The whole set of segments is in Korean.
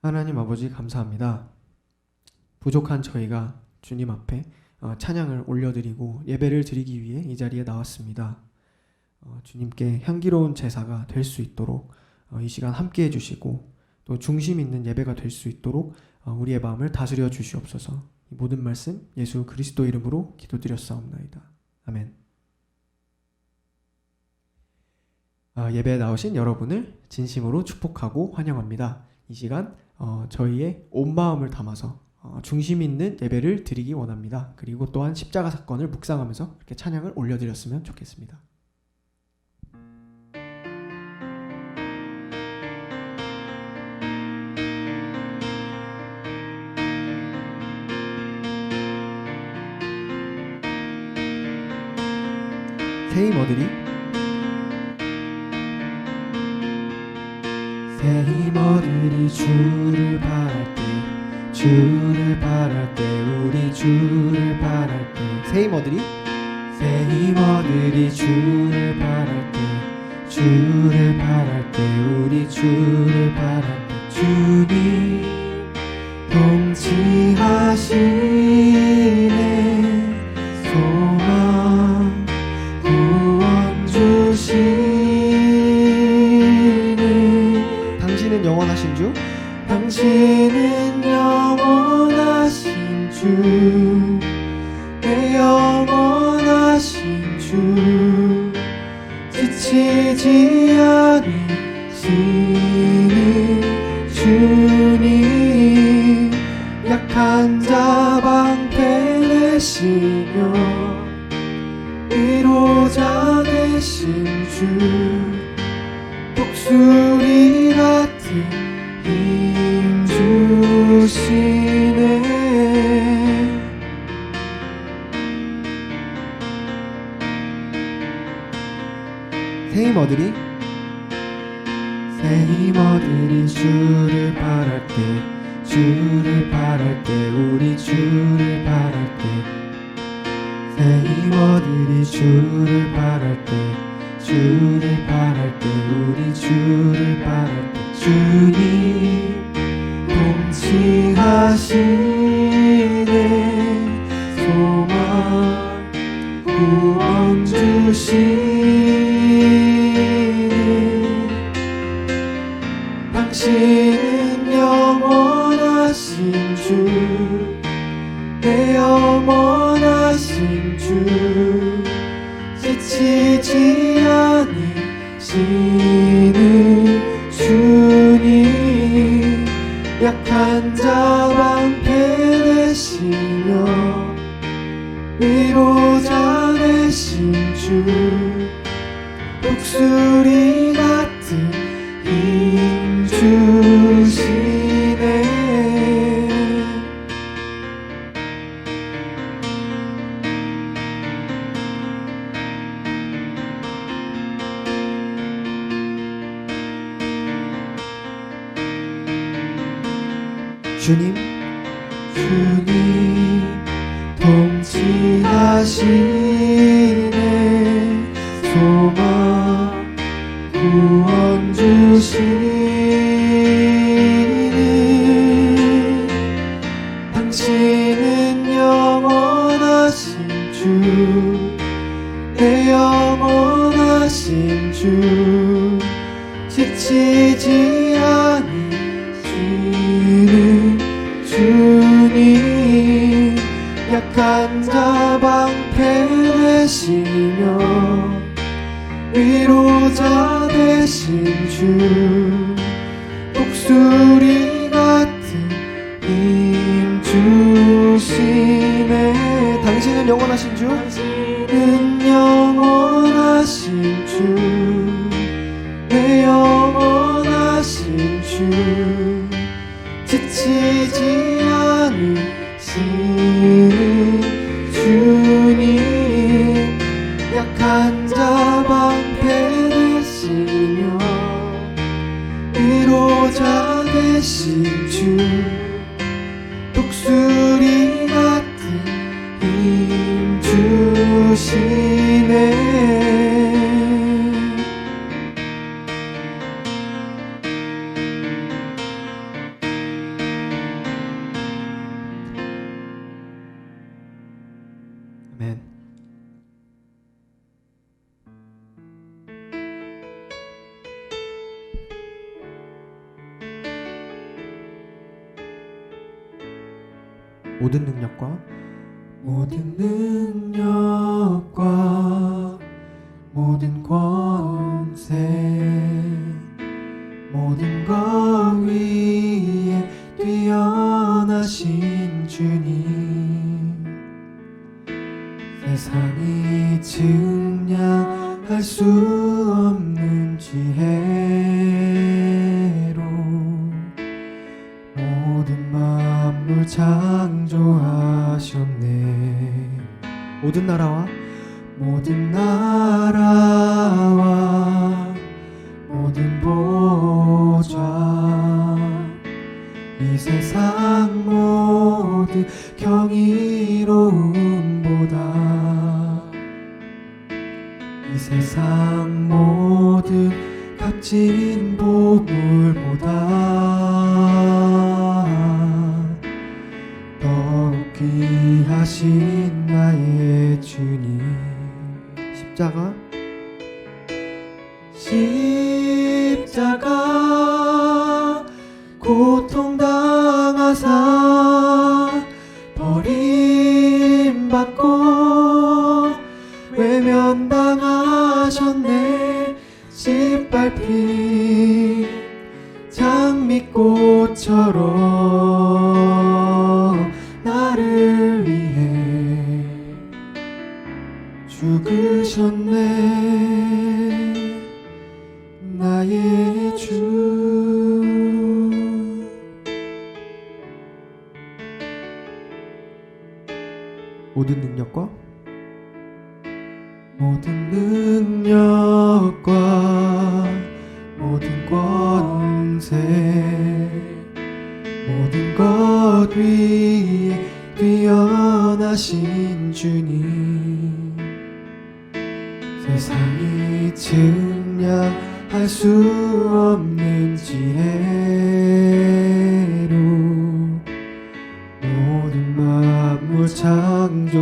하나님 아버지 감사합니다. 부족한 저희가 주님 앞에 찬양을 올려드리고 예배를 드리기 위해 이 자리에 나왔습니다. 주님께 향기로운 제사가 될 수 있도록 이 시간 함께 해주시고 또 중심 있는 예배가 될 수 있도록 우리의 마음을 다스려 주시옵소서. 이 모든 말씀 예수 그리스도 이름으로 기도드렸사옵나이다. 아멘. 예배에 나오신 여러분을 진심으로 축복하고 환영합니다. 이 시간 저희의 온 마음을 담아서 중심 있는 예배를 드리기 원합니다. 그리고 또한 십자가 사건을 묵상하면서 이렇게 찬양을 올려드렸으면 좋겠습니다. 새 힘어들이 주를 바랄 때 우리 주를 바랄 때 새 힘어들이 주를 바랄 때 우리 주를 바랄 때 주님 통치하시네 소망 구원 주시네 당신은 영원하신 주 내 영원하신 주 지치지 않으시는 주님 약한 자 방패 되시며 위로자 되신 주 독수리 같은 힘 주시네 새 힘어들이 주를 바랄 때 우리 주를 바랄 때 새 힘어들이 주를 바랄 때 우리 주를 바랄 때 주님 통치하시네 소망 구원 주시네 당신은 영원하신 주 내 영원하신 주 지치지 않으시는 주님 약한 자 방패 되시며 위로자 되신 주 독수리 같은 힘 주시네 주님 통치하시네 소망 구원 주시네 당신은 영원하신 주 내 영원하신 주 지치지 않으시는 주님 약한 자 방패 되시며 위로자 되신 주 독수리 같은 힘 주시네 당신은 영원하신 주 내 영원하신 주 지치지 않으시는 주님 약한 자 방패 되시며 위로자 되신 주 독수리 같은 힘 주시네 모든 능력과 모든 권세 모든 것 위에 뛰어나신 주님, 세상이 증량할 수 없는 지혜로 모든 만물 창조하셨네. 모든 나라와 모든 보좌, 이 세상 모든 경이로움보다, 이 세상 모든 값진 보물보다 더욱 귀하신 나의 주님. 십자가 고통당하사 버림받고 외면당하셨네. 짓밟힌 장미꽃처럼 나를 위해 죽으셨네. 나의 주. 모든 능력과 모든 권세 모든 것 위에 뛰어나신 주님, 세상이 증량할 수 없는 지혜로 모든 만물 창조하셨네.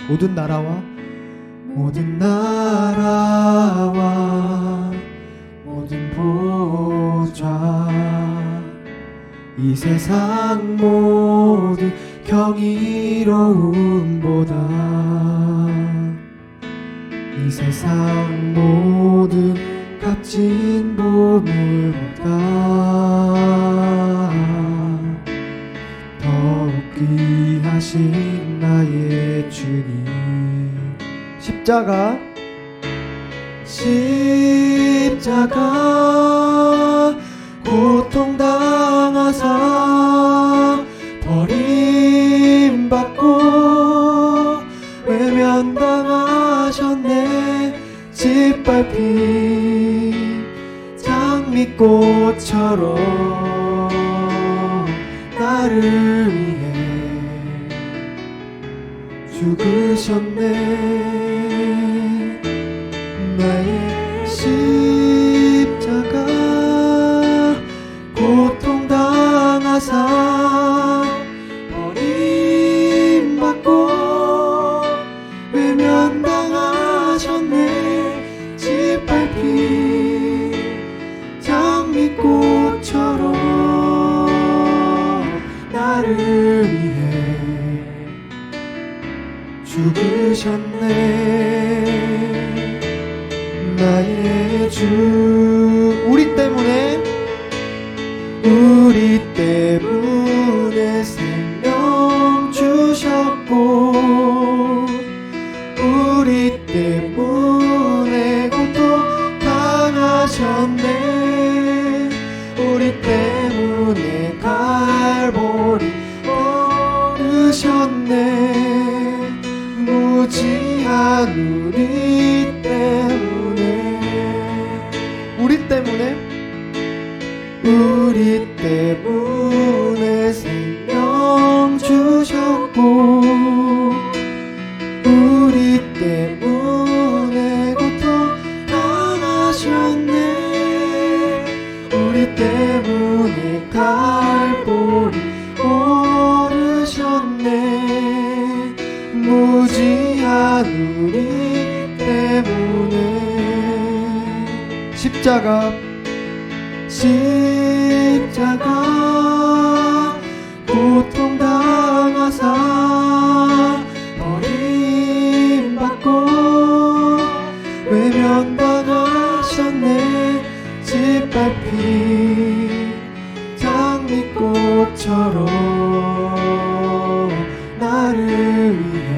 모든 나라와 모든 보좌, 이 세상 모든 경이로움보다, 이 세상 모든 값진 보물보다 더욱 귀하신 나의 주님. 십자가 고통당하사 버림받고 외면당하셨네. 짓밟힌 장미꽃처럼 나를 위해 죽으셨네. 나의 십자가 고통당하사 버림받고 외면당하셨네. 짓밟힌 장미꽃처럼 나를 위해 죽으셨네. 나의 주. 우리 때문에 생명 주셨고, 우리 때문에 고통 당하셨네. 우리 때문에 갈보리 오르셨네. 무지한 우리 때문에 생명 주셨고, 우리 때문에 고통 당하셨네. 우리 때문에 갈보리 오르셨네. 무지한 우리 때문에. 십자가 핀 장미꽃처럼 나를 위해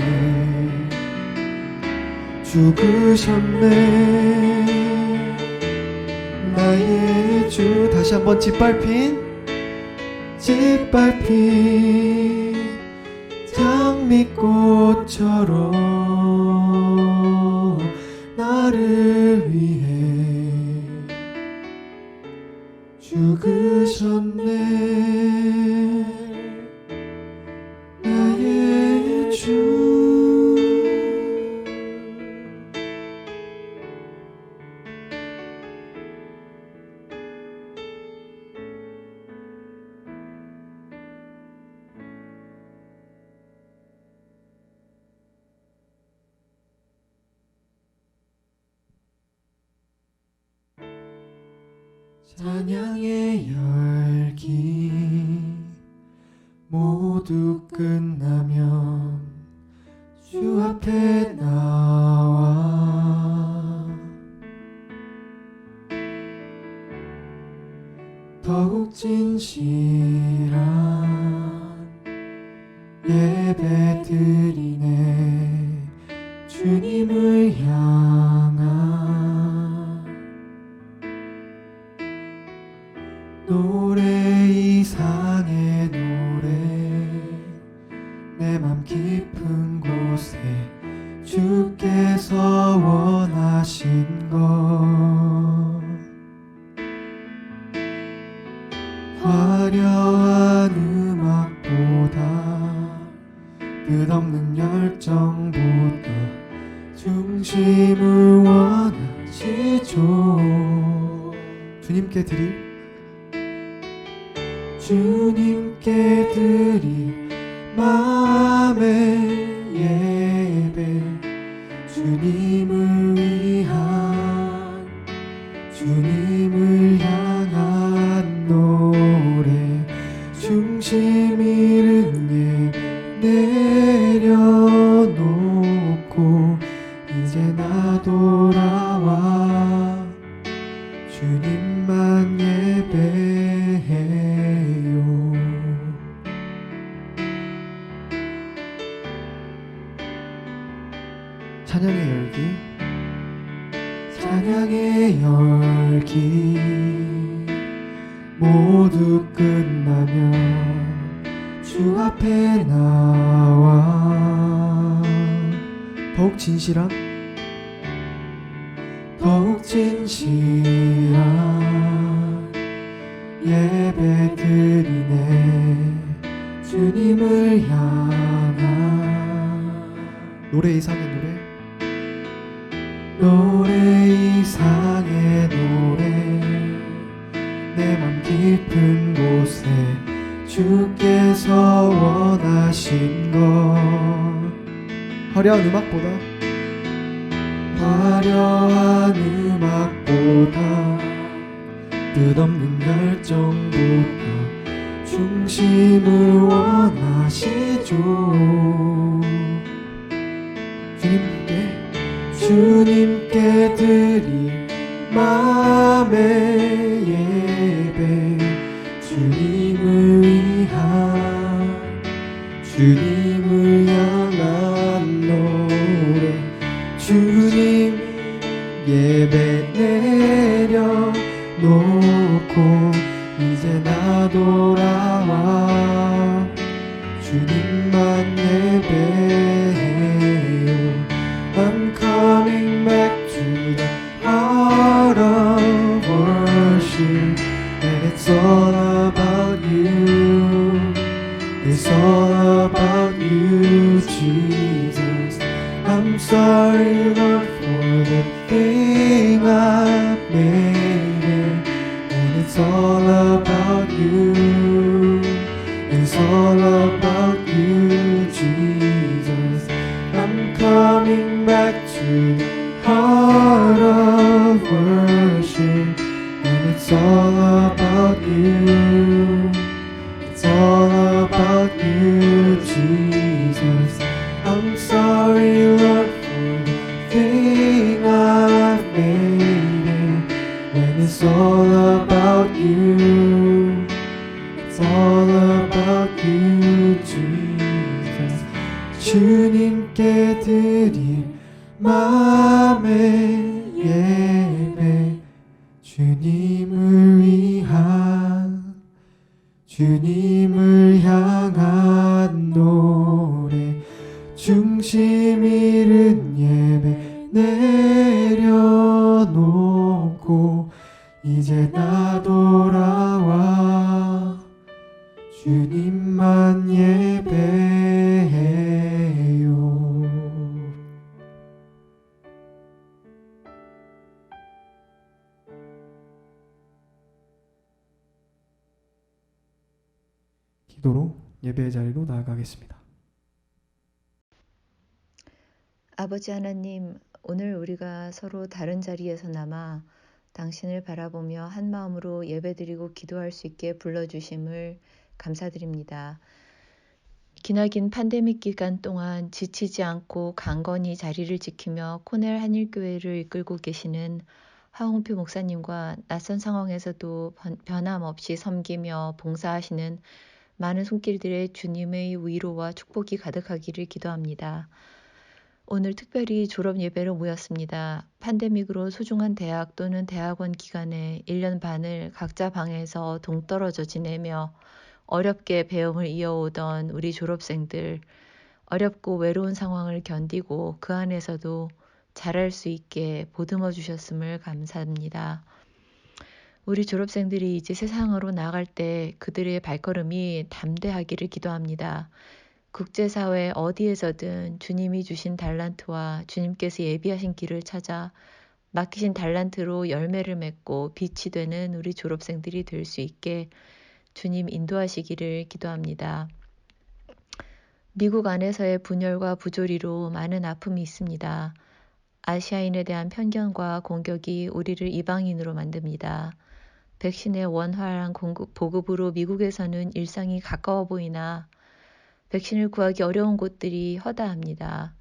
죽으셨네. 나의 주. 다시 한번 짓밟힌 장미꽃처럼 나를 위해 죽으셨네. 나의 주. 찬양의 열기 모두 끝나면 주 앞에 나와 더욱 진실한 예배 드리네. 주님을 향한 노래 이상의 노래 내 맘 깊은 곳에 주께서 원하신 것 화려한 음악보다 끝없는 열정보다 중심을 원하시죠. 주님께 드릴 마음의 예배 주님을 위한 주님을 향한 노래 중심 잃은 예배 내려놓고 이제 나 돌아와 주님만 예배해요. 찬양의 열기 모두 끝나면 주 앞에 나와 더욱 진실한 예배 드리네. 주님을 향한 노래 이상의 노래 내 맘 깊은 곳에 주께서 원하신 것 화려한 음악보다 끝없는 열정보다 중심을 원하시죠. 주님께 드릴 마음의 예배 주님을 위한 주님을 향한 노래 주님 예배 내려놓고 이제 나 돌아와 주님만 예배해요. I'm coming back to the heart of worship and it's all about you. It's all about you, Jesus. I'm sorry, Lord, for the thing I've made, and it's all about you. It's all about you, Jesus. I'm coming back to the heart of worship, and it's all about you. It's all about you, Jesus. I'm sorry, Lord, for the thing I've made, when it's all about 드릴 마음의 예배, 주님을 위한, 주님을 향한 노래, 중심 잃은 예배 내려놓고 이제 나 돌아와 주님만 예배해요. 기도로 예배의 자리로 나아가겠습니다. 아버지 하나님, 오늘 우리가 서로 다른 자리에서 남아 당신을 바라보며 한 마음으로 예배드리고 기도할 수 있게 불러주심을 감사드립니다. 기나긴 팬데믹 기간 동안 지치지 않고 강건히 자리를 지키며 코넬 한일교회를 이끌고 계시는 하홍표 목사님과 낯선 상황에서도 변함없이 섬기며 봉사하시는 많은 손길들의 주님의 위로와 축복이 가득하기를 기도합니다. 오늘 특별히 졸업 예배로 모였습니다. 팬데믹으로 소중한 대학 또는 대학원 기간에 1년 반을 각자 방에서 동떨어져 지내며 어렵게 배움을 이어오던 우리 졸업생들, 어렵고 외로운 상황을 견디고 그 안에서도 잘할 수 있게 보듬어 주셨음을 감사합니다. 우리 졸업생들이 이제 세상으로 나갈 때 그들의 발걸음이 담대하기를 기도합니다. 국제사회 어디에서든 주님이 주신 달란트와 주님께서 예비하신 길을 찾아 맡기신 달란트로 열매를 맺고 빛이 되는 우리 졸업생들이 될 수 있게 주님 인도하시기를 기도합니다. 미국 안에서의 분열과 부조리로 많은 아픔이 있습니다. 아시아인에 대한 편견과 공격이 우리를 이방인으로 만듭니다. 백신의 원활한 보급으로 미국에서는 일상이 가까워 보이나 백신을 구하기 어려운 곳들이 허다합니다.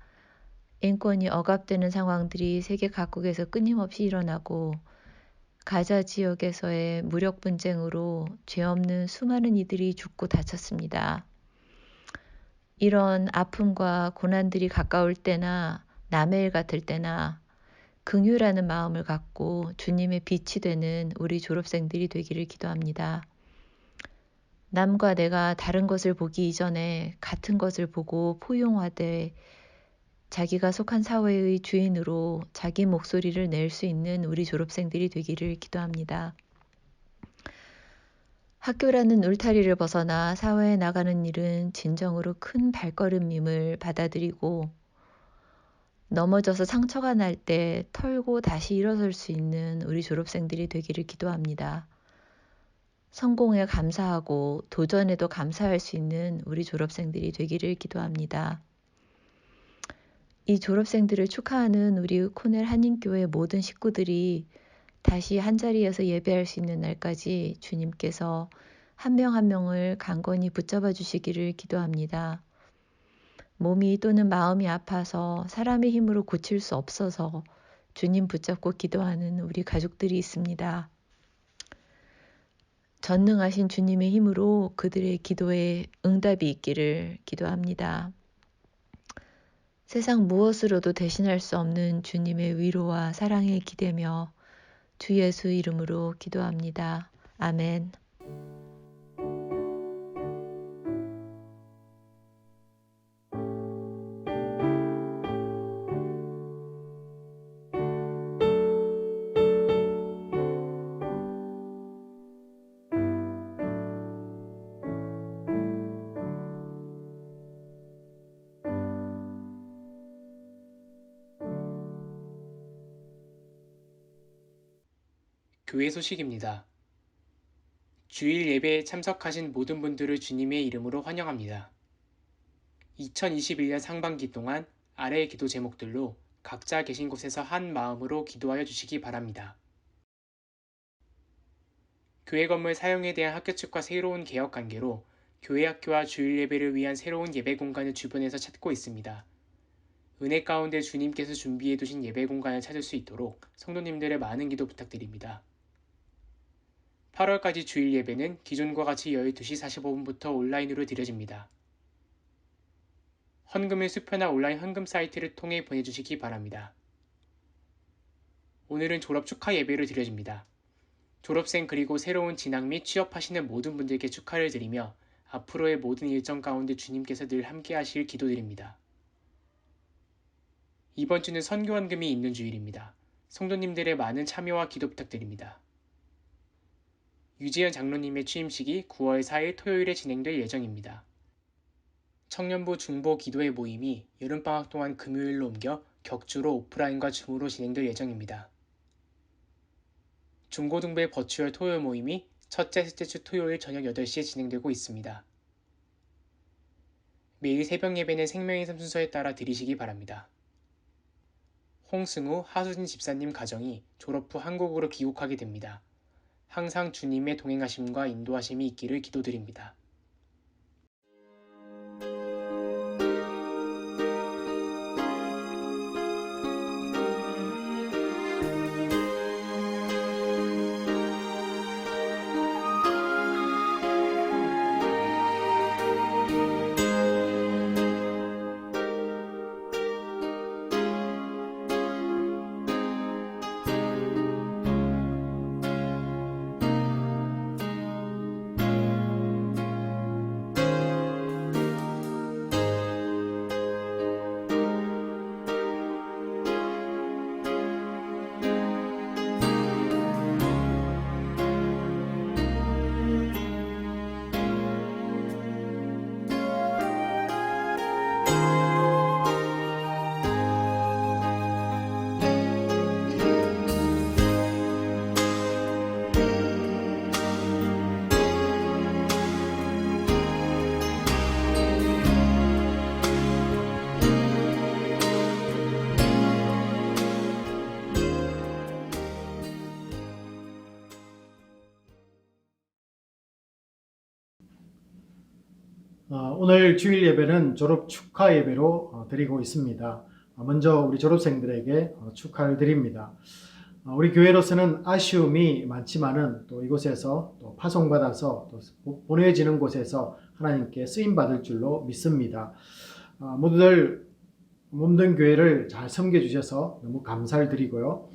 인권이 억압되는 상황들이 세계 각국에서 끊임없이 일어나고 가자 지역에서의 무력 분쟁으로 죄 없는 수많은 이들이 죽고 다쳤습니다. 이런 아픔과 고난들이 가까울 때나 남의 일 같을 때나 긍휼하는 마음을 갖고 주님의 빛이 되는 우리 졸업생들이 되기를 기도합니다. 남과 내가 다른 것을 보기 이전에 같은 것을 보고 포용하되 자기가 속한 사회의 주인으로 자기 목소리를 낼 수 있는 우리 졸업생들이 되기를 기도합니다. 학교라는 울타리를 벗어나 사회에 나가는 일은 진정으로 큰 발걸음임을 받아들이고 넘어져서 상처가 날 때 털고 다시 일어설 수 있는 우리 졸업생들이 되기를 기도합니다. 성공에 감사하고 도전에도 감사할 수 있는 우리 졸업생들이 되기를 기도합니다. 이 졸업생들을 축하하는 우리 코넬 한인교회 모든 식구들이 다시 한자리에서 예배할 수 있는 날까지 주님께서 한 명 한 명을 강건히 붙잡아 주시기를 기도합니다. 몸이 또는 마음이 아파서 사람의 힘으로 고칠 수 없어서 주님 붙잡고 기도하는 우리 가족들이 있습니다. 전능하신 주님의 힘으로 그들의 기도에 응답이 있기를 기도합니다. 세상 무엇으로도 대신할 수 없는 주님의 위로와 사랑에 기대며 주 예수 이름으로 기도합니다. 아멘. 교회 소식입니다. 주일 예배에 참석하신 모든 분들을 주님의 이름으로 환영합니다. 2021년 상반기 동안 아래의 기도 제목들로 각자 계신 곳에서 한 마음으로 기도하여 주시기 바랍니다. 교회 건물 사용에 대한 학교 측과 새로운 개혁 관계로 교회 학교와 주일 예배를 위한 새로운 예배 공간을 주변에서 찾고 있습니다. 은혜 가운데 주님께서 준비해 두신 예배 공간을 찾을 수 있도록 성도님들의 많은 기도 부탁드립니다. 8월까지 주일 예배는 기존과 같이 12시 45분부터 온라인으로 드려집니다. 헌금을 수표나 온라인 헌금 사이트를 통해 보내주시기 바랍니다. 오늘은 졸업 축하 예배를 드려집니다. 졸업생 그리고 새로운 진학 및 취업하시는 모든 분들께 축하를 드리며 앞으로의 모든 일정 가운데 주님께서 늘 함께 하실 기도드립니다. 이번 주는 선교헌금이 있는 주일입니다. 성도님들의 많은 참여와 기도 부탁드립니다. 유지연 장로님의 취임식이 9월 4일 토요일에 진행될 예정입니다. 청년부 중보 기도회 모임이 여름방학 동안 금요일로 옮겨 격주로 오프라인과 줌으로 진행될 예정입니다. 중고등부의 버추얼 토요 모임이 첫째, 셋째 주 토요일 저녁 8시에 진행되고 있습니다. 매일 새벽 예배는 생명의 삶 순서에 따라 드리시기 바랍니다. 홍승우, 하수진 집사님 가정이 졸업 후 한국으로 귀국하게 됩니다. 항상 주님의 동행하심과 인도하심이 있기를 기도드립니다. 오늘 주일 예배는 졸업 축하 예배로 드리고 있습니다. 먼저 우리 졸업생들에게 축하를 드립니다. 우리 교회로서는 아쉬움이 많지만은 또 이곳에서 또 파송받아서 또 보내지는 곳에서 하나님께 쓰임 받을 줄로 믿습니다. 모두들 몸된 교회를 잘 섬겨주셔서 너무 감사를 드리고요.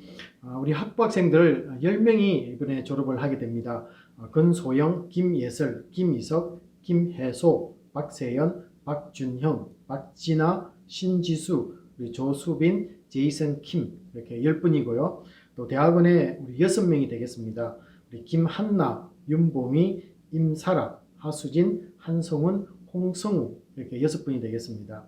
우리 학부학생들 10명이 이번에 졸업을 하게 됩니다. 근소영, 김예슬, 김이석, 김혜소, 박세연, 박준형, 박진아, 신지수, 우리 조수빈, 제이슨 킴 이렇게 10분이고요. 또 대학원에 우리 6명이 되겠습니다. 우리 김한나, 윤보미, 임사라, 하수진, 한성훈, 홍성우 이렇게 6분이 되겠습니다.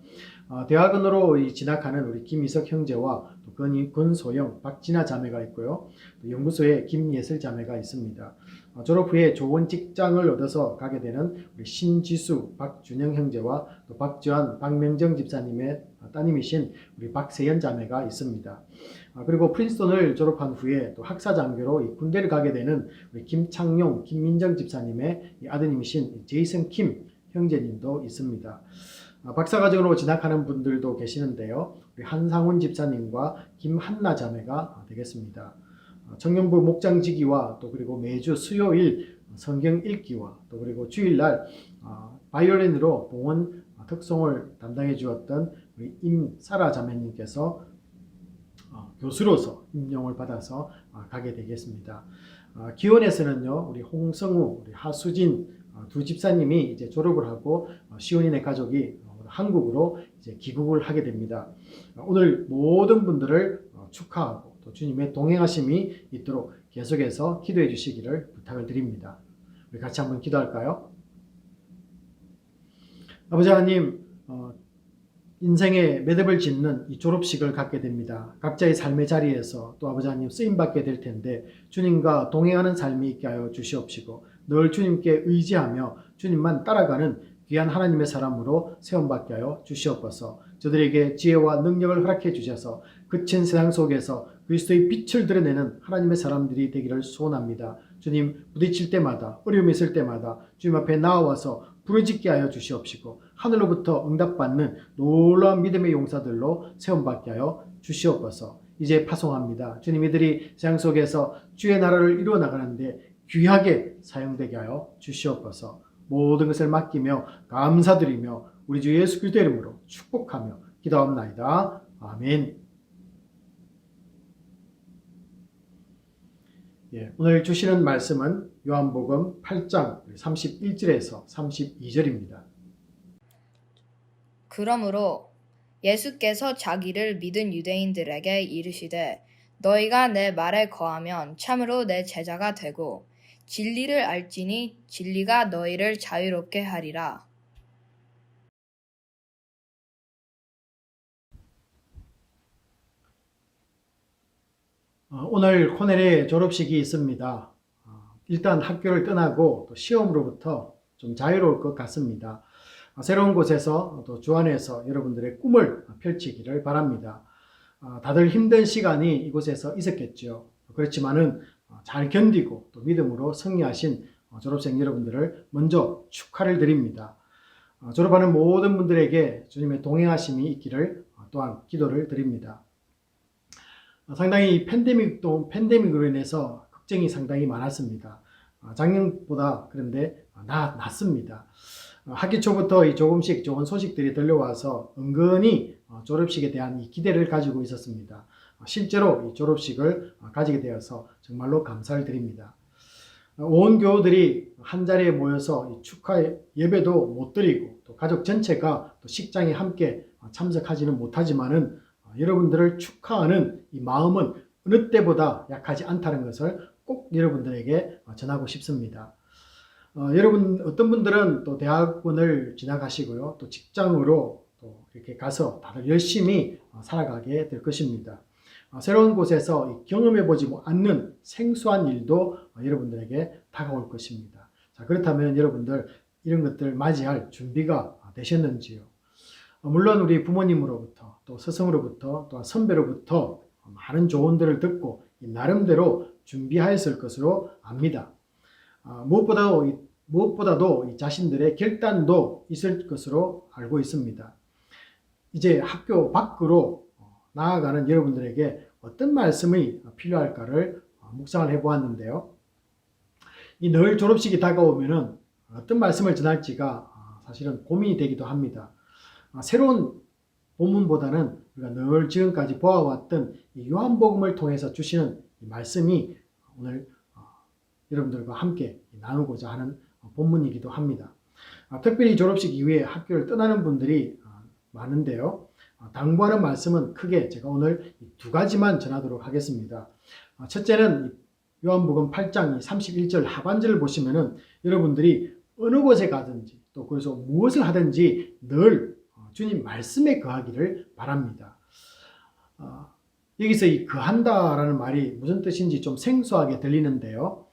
대학원으로 진학하는 우리 김이석 형제와 또 권소영, 박진아 자매가 있고요. 또 연구소에 김예슬 자매가 있습니다. 졸업 후에 좋은 직장을 얻어서 가게 되는 우리 신지수, 박준영 형제와 또 박주환, 박명정 집사님의 따님이신 우리 박세연 자매가 있습니다. 그리고 프린스턴을 졸업한 후에 또 학사장교로 이 군대를 가게 되는 우리 김창용, 김민정 집사님의 아드님이신 제이슨 킴 형제님도 있습니다. 박사과정으로 진학하는 분들도 계시는데요. 우리 한상훈 집사님과 김한나 자매가 되겠습니다. 청년부 목장지기와 또 그리고 매주 수요일 성경 읽기와 또 그리고 주일날 바이올린으로 봉헌 특송을 담당해 주었던 우리 임사라 자매님께서 교수로서 임용을 받아서 가게 되겠습니다. 기원에서는요, 우리 홍성우, 우리 하수진 두 집사님이 이제 졸업을 하고 시온인의 가족이 한국으로 이제 귀국을 하게 됩니다. 오늘 모든 분들을 축하하고 또 주님의 동행하심이 있도록 계속해서 기도해 주시기를 부탁을 드립니다. 우리 같이 한번 기도할까요? 아버지 하나님, 인생의 매듭을 짓는 이 졸업식을 갖게 됩니다. 각자의 삶의 자리에서 또 아버지 하나님 쓰임받게 될 텐데 주님과 동행하는 삶이 있게 하여 주시옵시고 늘 주님께 의지하며 주님만 따라가는 귀한 하나님의 사람으로 세움받게 하여 주시옵소서. 저들에게 지혜와 능력을 허락해 주셔서 그친 세상 속에서 그리스도의 빛을 드러내는 하나님의 사람들이 되기를 소원합니다. 주님, 부딪힐 때마다 어려움이 있을 때마다 주님 앞에 나와서 부르짖게 하여 주시옵시고 하늘로부터 응답받는 놀라운 믿음의 용사들로 세움받게 하여 주시옵소서. 이제 파송합니다. 주님, 이들이 세상 속에서 주의 나라를 이루어 나가는데 귀하게 사용되게 하여 주시옵소서. 모든 것을 맡기며 감사드리며 우리 주 예수 그리스도 이름으로 축복하며 기도합나이다. 아멘. 예, 오늘 주시는 말씀은 요한복음 8장 31절에서 32절입니다. 그러므로 예수께서 자기를 믿은 유대인들에게 이르시되 너희가 내 말에 거하면 참으로 내 제자가 되고 진리를 알지니 진리가 너희를 자유롭게 하리라. 오늘 코넬의 졸업식이 있습니다. 일단 학교를 떠나고 또 시험으로부터 좀 자유로울 것 같습니다. 새로운 곳에서 또 주 안에서 여러분들의 꿈을 펼치기를 바랍니다. 다들 힘든 시간이 이곳에서 있었겠죠. 그렇지만은 잘 견디고 또 믿음으로 승리하신 졸업생 여러분들을 먼저 축하를 드립니다. 졸업하는 모든 분들에게 주님의 동행하심이 있기를 또한 기도를 드립니다. 상당히 팬데믹으로 인해서 걱정이 상당히 많았습니다. 작년보다 그런데 낫습니다. 학기 초부터 조금씩 좋은 소식들이 들려와서 은근히 졸업식에 대한 이 기대를 가지고 있었습니다. 실제로 이 졸업식을 가지게 되어서 정말로 감사를 드립니다. 온 교우들이 한 자리에 모여서 이 축하 예배도 못 드리고 또 가족 전체가 또 식장에 함께 참석하지는 못하지만은 여러분들을 축하하는 이 마음은 어느 때보다 약하지 않다는 것을 꼭 여러분들에게 전하고 싶습니다. 여러분 어떤 분들은 또 대학원을 지나가시고요, 또 직장으로 또 이렇게 가서 다들 열심히 살아가게 될 것입니다. 새로운 곳에서 경험해보지 않는 생소한 일도 여러분들에게 다가올 것입니다. 자, 그렇다면 여러분들 이런 것들 맞이할 준비가 되셨는지요? 물론 우리 부모님으로부터 또 스승으로부터 또 선배로부터 많은 조언들을 듣고 나름대로 준비하였을 것으로 압니다. 무엇보다도 이 자신들의 결단도 있을 것으로 알고 있습니다. 이제 학교 밖으로 나아가는 여러분들에게 어떤 말씀이 필요할까를 묵상을 해보았는데요. 이 늘 졸업식이 다가오면은 어떤 말씀을 전할지가 사실은 고민이 되기도 합니다. 새로운 본문보다는 우리가 늘 지금까지 보아왔던 이 요한복음을 통해서 주시는 이 말씀이 오늘 여러분들과 함께 나누고자 하는 본문이기도 합니다. 특별히 졸업식 이후에 학교를 떠나는 분들이 많은데요. 당부하는 말씀은 크게 제가 오늘 두 가지만 전하도록 하겠습니다. 첫째는 요한복음 8장 31절 하반절을 보시면은 여러분들이 어느 곳에 가든지 또 그래서 무엇을 하든지 늘 주님 말씀에 거하기를 바랍니다. 여기서 이 거한다라는 말이 무슨 뜻인지 좀 생소하게 들리는데요.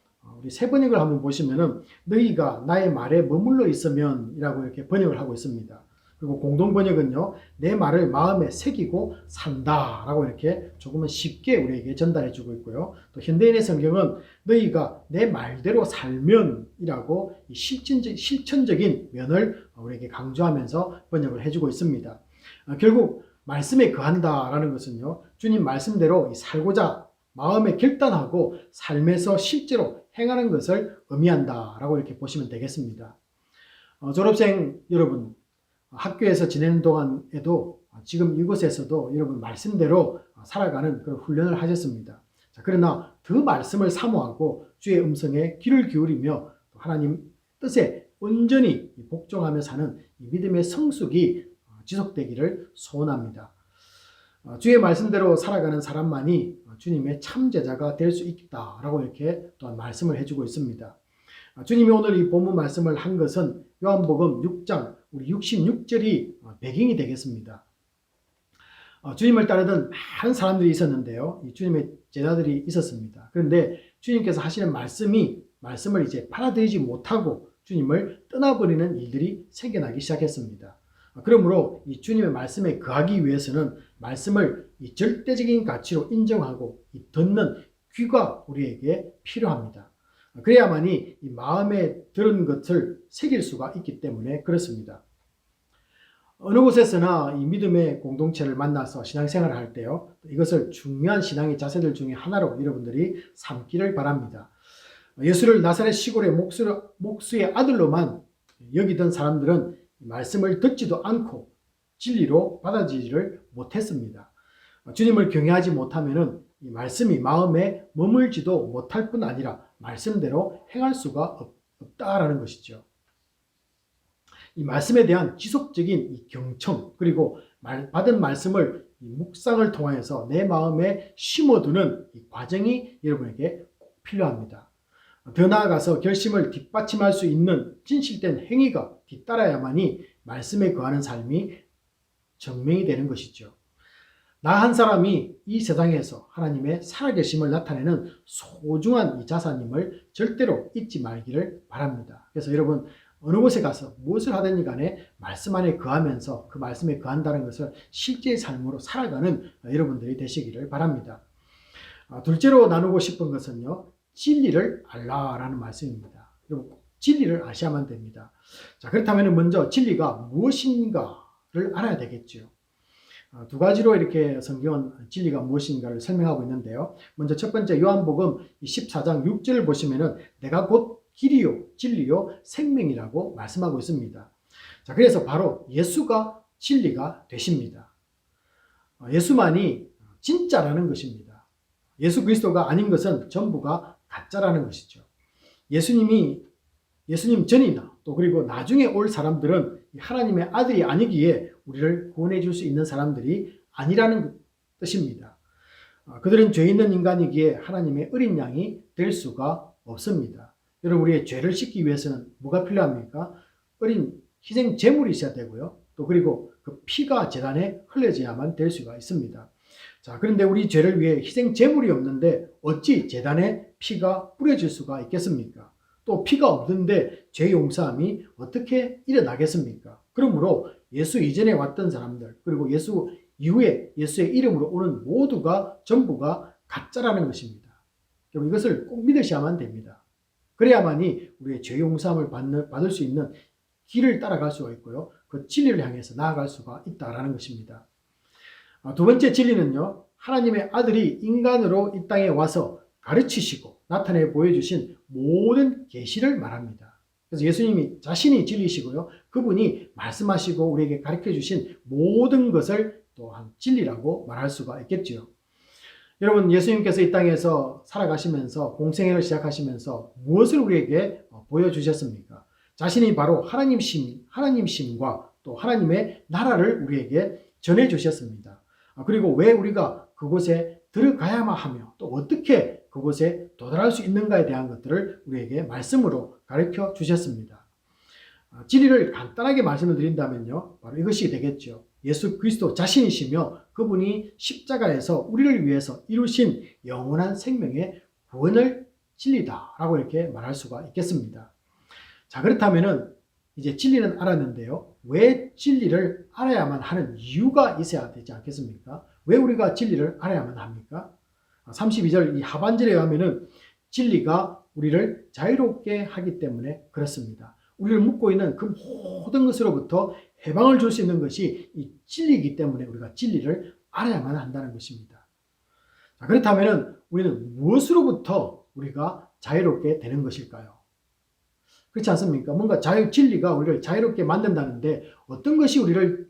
우리 새 번역을 한번 보시면은 너희가 나의 말에 머물러 있으면 이라고 이렇게 번역을 하고 있습니다. 그리고 공동 번역은요, 내 말을 마음에 새기고 산다 라고 이렇게 조금은 쉽게 우리에게 전달해 주고 있고요. 또 현대인의 성경은 너희가 내 말대로 살면 이라고 실천적인 면을 우리에게 강조하면서 번역을 해주고 있습니다. 결국 말씀에 거한다 라는 것은요, 주님 말씀대로 살고자 마음에 결단하고 삶에서 실제로 행하는 것을 의미한다 라고 이렇게 보시면 되겠습니다. 졸업생 여러분, 학교에서 지내는 동안에도 지금 이곳에서도 여러분 말씀대로 살아가는 그런 훈련을 하셨습니다. 자, 그러나 그 말씀을 사모하고 주의 음성에 귀를 기울이며 하나님 뜻에 온전히 복종하며 사는 이 믿음의 성숙이 지속되기를 소원합니다. 주의 말씀대로 살아가는 사람만이 주님의 참 제자가 될 수 있다라고 이렇게 또한 말씀을 해주고 있습니다. 주님이 오늘 이 본문 말씀을 한 것은 요한복음 6장 우리 66절이 배경이 되겠습니다. 주님을 따르던 많은 사람들이 있었는데요. 이 주님의 제자들이 있었습니다. 그런데 주님께서 하시는 말씀을 이제 받아들이지 못하고 주님을 떠나버리는 일들이 생겨나기 시작했습니다. 그러므로 이 주님의 말씀에 거하기 위해서는 말씀을 이 절대적인 가치로 인정하고 이 듣는 귀가 우리에게 필요합니다. 그래야만이 이 마음에 들은 것을 새길 수가 있기 때문에 그렇습니다. 어느 곳에서나 이 믿음의 공동체를 만나서 신앙생활을 할 때요, 이것을 중요한 신앙의 자세들 중에 하나로 여러분들이 삼기를 바랍니다. 예수를 나사렛 시골의 목수의 아들로만 여기던 사람들은 말씀을 듣지도 않고 진리로 받아들이지를 못했습니다. 주님을 경외하지 못하면은 이 말씀이 마음에 머물지도 못할 뿐 아니라 말씀대로 행할 수가 없다라는 것이죠. 이 말씀에 대한 지속적인 이 경청, 그리고 받은 말씀을 이 묵상을 통해서 내 마음에 심어두는 이 과정이 여러분에게 꼭 필요합니다. 더 나아가서 결심을 뒷받침할 수 있는 진실된 행위가 뒤따라야만이 말씀에 거하는 삶이 증명이 되는 것이죠. 나 한 사람이 이 세상에서 하나님의 살아계심을 나타내는 소중한 이 자산임을 절대로 잊지 말기를 바랍니다. 그래서 여러분, 어느 곳에 가서 무엇을 하든지 간에 말씀 안에 거하면서 그 말씀에 거한다는 것을 실제의 삶으로 살아가는 여러분들이 되시기를 바랍니다. 둘째로 나누고 싶은 것은요, 진리를 알라라는 말씀입니다. 여러분, 진리를 아셔야만 됩니다. 자, 그렇다면 먼저 진리가 무엇인가를 알아야 되겠죠. 두 가지로 이렇게 성경은 진리가 무엇인가를 설명하고 있는데요. 먼저 첫 번째 요한복음 14장 6절을 보시면은 내가 곧 길이요 진리요 생명이라고 말씀하고 있습니다. 자, 그래서 바로 예수가 진리가 되십니다. 예수만이 진짜라는 것입니다. 예수 그리스도가 아닌 것은 전부가 가짜라는 것이죠. 예수님 전이나 또 그리고 나중에 올 사람들은 하나님의 아들이 아니기에 우리를 구원해 줄 수 있는 사람들이 아니라는 뜻입니다. 그들은 죄 있는 인간이기에 하나님의 어린 양이 될 수가 없습니다. 여러분, 우리의 죄를 씻기 위해서는 뭐가 필요합니까? 어린 희생 제물이 있어야 되고요. 또 그리고 그 피가 제단에 흘려져야만 될 수가 있습니다. 자, 그런데 우리 죄를 위해 희생 제물이 없는데 어찌 제단에 피가 뿌려질 수가 있겠습니까? 또 피가 없는데 죄 용서함이 어떻게 일어나겠습니까? 그러므로 예수 이전에 왔던 사람들, 그리고 예수 이후에 예수의 이름으로 오는 모두가 전부가 가짜라는 것입니다. 그럼 이것을 꼭 믿으셔야만 됩니다. 그래야만이 우리의 죄 용서함을 받을 수 있는 길을 따라갈 수가 있고요. 그 진리를 향해서 나아갈 수가 있다라는 것입니다. 두 번째 진리는요, 하나님의 아들이 인간으로 이 땅에 와서 가르치시고 나타내 보여주신 모든 계시를 말합니다. 그래서 예수님이 자신이 진리시고요, 그분이 말씀하시고 우리에게 가르쳐 주신 모든 것을 또한 진리라고 말할 수가 있겠지요. 여러분, 예수님께서 이 땅에서 살아가시면서 공생애를 시작하시면서 무엇을 우리에게 보여주셨습니까? 자신이 바로 하나님심과 또 하나님의 나라를 우리에게 전해주셨습니다. 그리고 왜 우리가 그곳에 들어가야만 하며 또 어떻게 그곳에 도달할 수 있는가에 대한 것들을 우리에게 말씀으로 가르쳐 주셨습니다. 진리를 간단하게 말씀을 드린다면요, 바로 이것이 되겠죠. 예수 그리스도 자신이시며 그분이 십자가에서 우리를 위해서 이루신 영원한 생명의 구원을 진리다라고 이렇게 말할 수가 있겠습니까? 자, 그렇다면은 이제 진리는 알았는데요, 왜 진리를 알아야만 하는 이유가 있어야 되지 않겠습니까? 왜 우리가 진리를 알아야만 합니까? 32절 이 하반절에 의하면은 진리가 우리를 자유롭게 하기 때문에 그렇습니다. 우리를 묶고 있는 그 모든 것으로부터 해방을 줄 수 있는 것이 이 진리이기 때문에 우리가 진리를 알아야만 한다는 것입니다. 자, 그렇다면은 우리는 무엇으로부터 우리가 자유롭게 되는 것일까요? 그렇지 않습니까? 뭔가 진리가 우리를 자유롭게 만든다는데 어떤 것이 우리를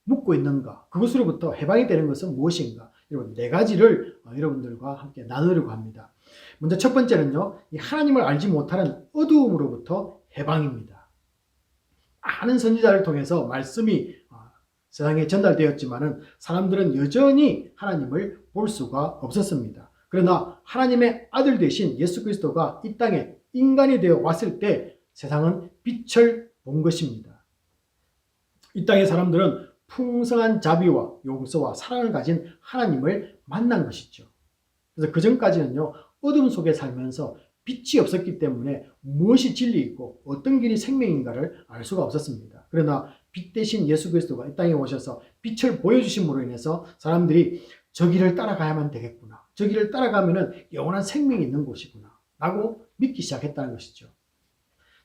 묶고 있는가? 그것으로부터 해방이 되는 것은 무엇인가? 여러분, 네 가지를 여러분들과 함께 나누려고 합니다. 먼저 첫 번째는요, 이 하나님을 알지 못하는 어두움으로부터 해방입니다. 많은 선지자를 통해서 말씀이 세상에 전달되었지만은 사람들은 여전히 하나님을 볼 수가 없었습니다. 그러나 하나님의 아들 되신 예수 그리스도가 이 땅에 인간이 되어 왔을 때 세상은 빛을 본 것입니다. 이 땅의 사람들은 풍성한 자비와 용서와 사랑을 가진 하나님을 만난 것이죠. 그래서 그 전까지는요, 어둠 속에 살면서 빛이 없었기 때문에 무엇이 진리이고 어떤 길이 생명인가를 알 수가 없었습니다. 그러나 빛 대신 예수 그리스도가 이 땅에 오셔서 빛을 보여주심으로 인해서 사람들이 저 길을 따라가야만 되겠구나, 저 길을 따라가면은 영원한 생명이 있는 곳이구나 라고 믿기 시작했다는 것이죠.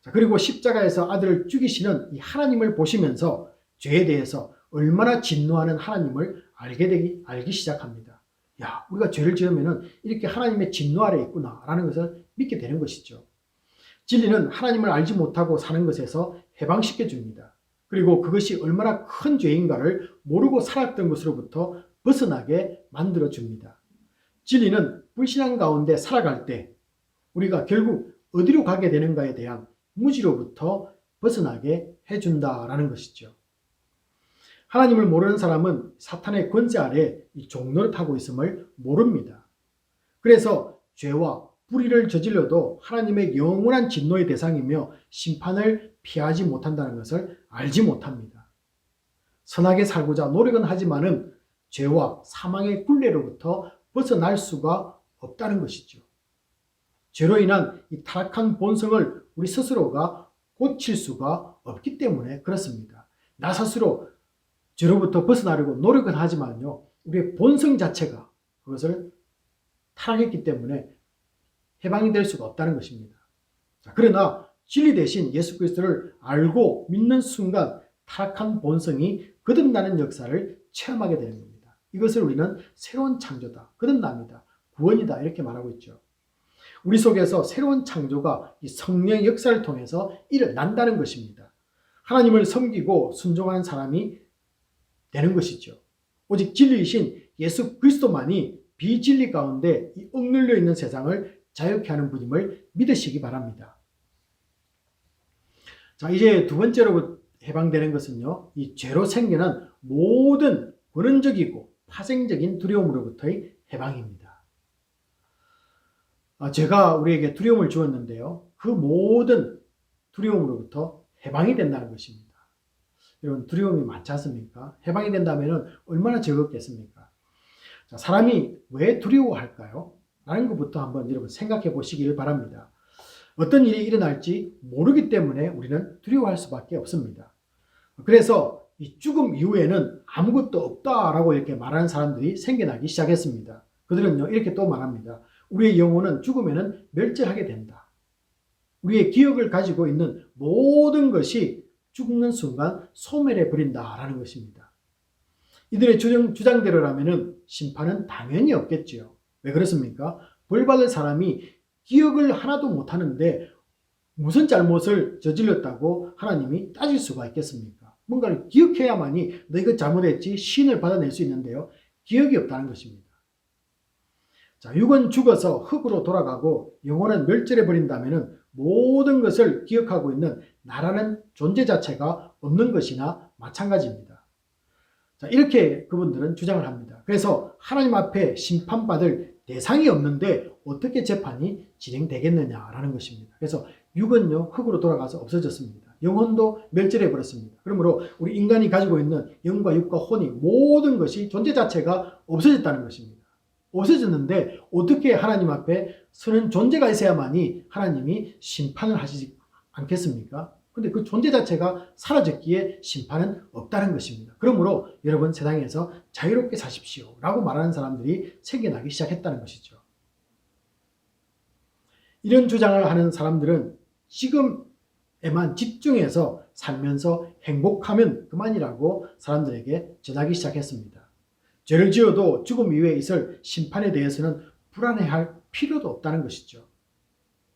자, 그리고 십자가에서 아들을 죽이시는 이 하나님을 보시면서 죄에 대해서 얼마나 진노하는 하나님을 알기 시작합니다. 야, 우리가 죄를 지으면은 이렇게 하나님의 진노 아래 있구나 라는 것을 믿게 되는 것이죠. 진리는 하나님을 알지 못하고 사는 것에서 해방시켜 줍니다. 그리고 그것이 얼마나 큰 죄인가를 모르고 살았던 것으로부터 벗어나게 만들어줍니다. 진리는 불신앙 가운데 살아갈 때 우리가 결국 어디로 가게 되는가에 대한 무지로부터 벗어나게 해준다라는 것이죠. 하나님을 모르는 사람은 사탄의 권세 아래 이 종노릇하고 있음을 모릅니다. 그래서 죄와 불의를 저질러도 하나님의 영원한 진노의 대상이며 심판을 피하지 못한다는 것을 알지 못합니다. 선하게 살고자 노력은 하지만은 죄와 사망의 굴레로부터 벗어날 수가 없다는 것이죠. 죄로 인한 이 타락한 본성을 우리 스스로가 고칠 수가 없기 때문에 그렇습니다. 나 스스로 죄로부터 벗어나려고 노력은 하지만요, 우리의 본성 자체가 그것을 타락했기 때문에 해방이 될 수가 없다는 것입니다. 그러나 진리 대신 예수 그리스도를 알고 믿는 순간 타락한 본성이 거듭나는 역사를 체험하게 되는 겁니다. 이것을 우리는 새로운 창조다, 거듭납니다, 구원이다 이렇게 말하고 있죠. 우리 속에서 새로운 창조가 이 성령의 역사를 통해서 일어난다는 것입니다. 하나님을 섬기고 순종하는 사람이 되는 것이죠. 오직 진리이신 예수 그리스도만이 비진리 가운데 이 억눌려 있는 세상을 자유케 하는 분임을 믿으시기 바랍니다. 자, 이제 두 번째로 해방되는 것은요, 이 죄로 생기는 모든 근원적이고 파생적인 두려움으로부터의 해방입니다. 죄가 우리에게 두려움을 주었는데요, 그 모든 두려움으로부터 해방이 된다는 것입니다. 여러분, 두려움이 많지 않습니까? 해방이 된다면 얼마나 즐겁겠습니까? 자, 사람이 왜 두려워할까요? 라는 것부터 한번 여러분 생각해 보시길 바랍니다. 어떤 일이 일어날지 모르기 때문에 우리는 두려워할 수밖에 없습니다. 그래서 이 죽음 이후에는 아무것도 없다라고 이렇게 말하는 사람들이 생겨나기 시작했습니다. 그들은요, 이렇게 또 말합니다. 우리의 영혼은 죽으면은 멸절하게 된다. 우리의 기억을 가지고 있는 모든 것이 죽는 순간 소멸해 버린다라는 것입니다. 이들의 주장대로라면은 심판은 당연히 없겠지요. 왜 그렇습니까? 벌 받을 사람이 기억을 하나도 못 하는데 무슨 잘못을 저질렀다고 하나님이 따질 수가 있겠습니까? 뭔가를 기억해야만이 너 이거 잘못했지 시인을 받아낼 수 있는데요, 기억이 없다는 것입니다. 자, 육은 죽어서 흙으로 돌아가고 영혼은 멸절해 버린다면은 모든 것을 기억하고 있는 나라는 존재 자체가 없는 것이나 마찬가지입니다. 자, 이렇게 그분들은 주장을 합니다. 그래서 하나님 앞에 심판받을 대상이 없는데 어떻게 재판이 진행되겠느냐라는 것입니다. 그래서 육은요, 흙으로 돌아가서 없어졌습니다. 영혼도 멸절해 버렸습니다. 그러므로 우리 인간이 가지고 있는 영과 육과 혼이 모든 것이 존재 자체가 없어졌다는 것입니다. 없어졌는데 어떻게 하나님 앞에 서는 존재가 있어야만이 하나님이 심판을 하시지 않겠습니까? 근데 그 존재 자체가 사라졌기에 심판은 없다는 것입니다. 그러므로 여러분, 세상에서 자유롭게 사십시오 라고 말하는 사람들이 생겨나기 시작했다는 것이죠. 이런 주장을 하는 사람들은 지금에만 집중해서 살면서 행복하면 그만이라고 사람들에게 전하기 시작했습니다. 죄를 지어도 죽음 이후에 있을 심판에 대해서는 불안해할 필요도 없다는 것이죠.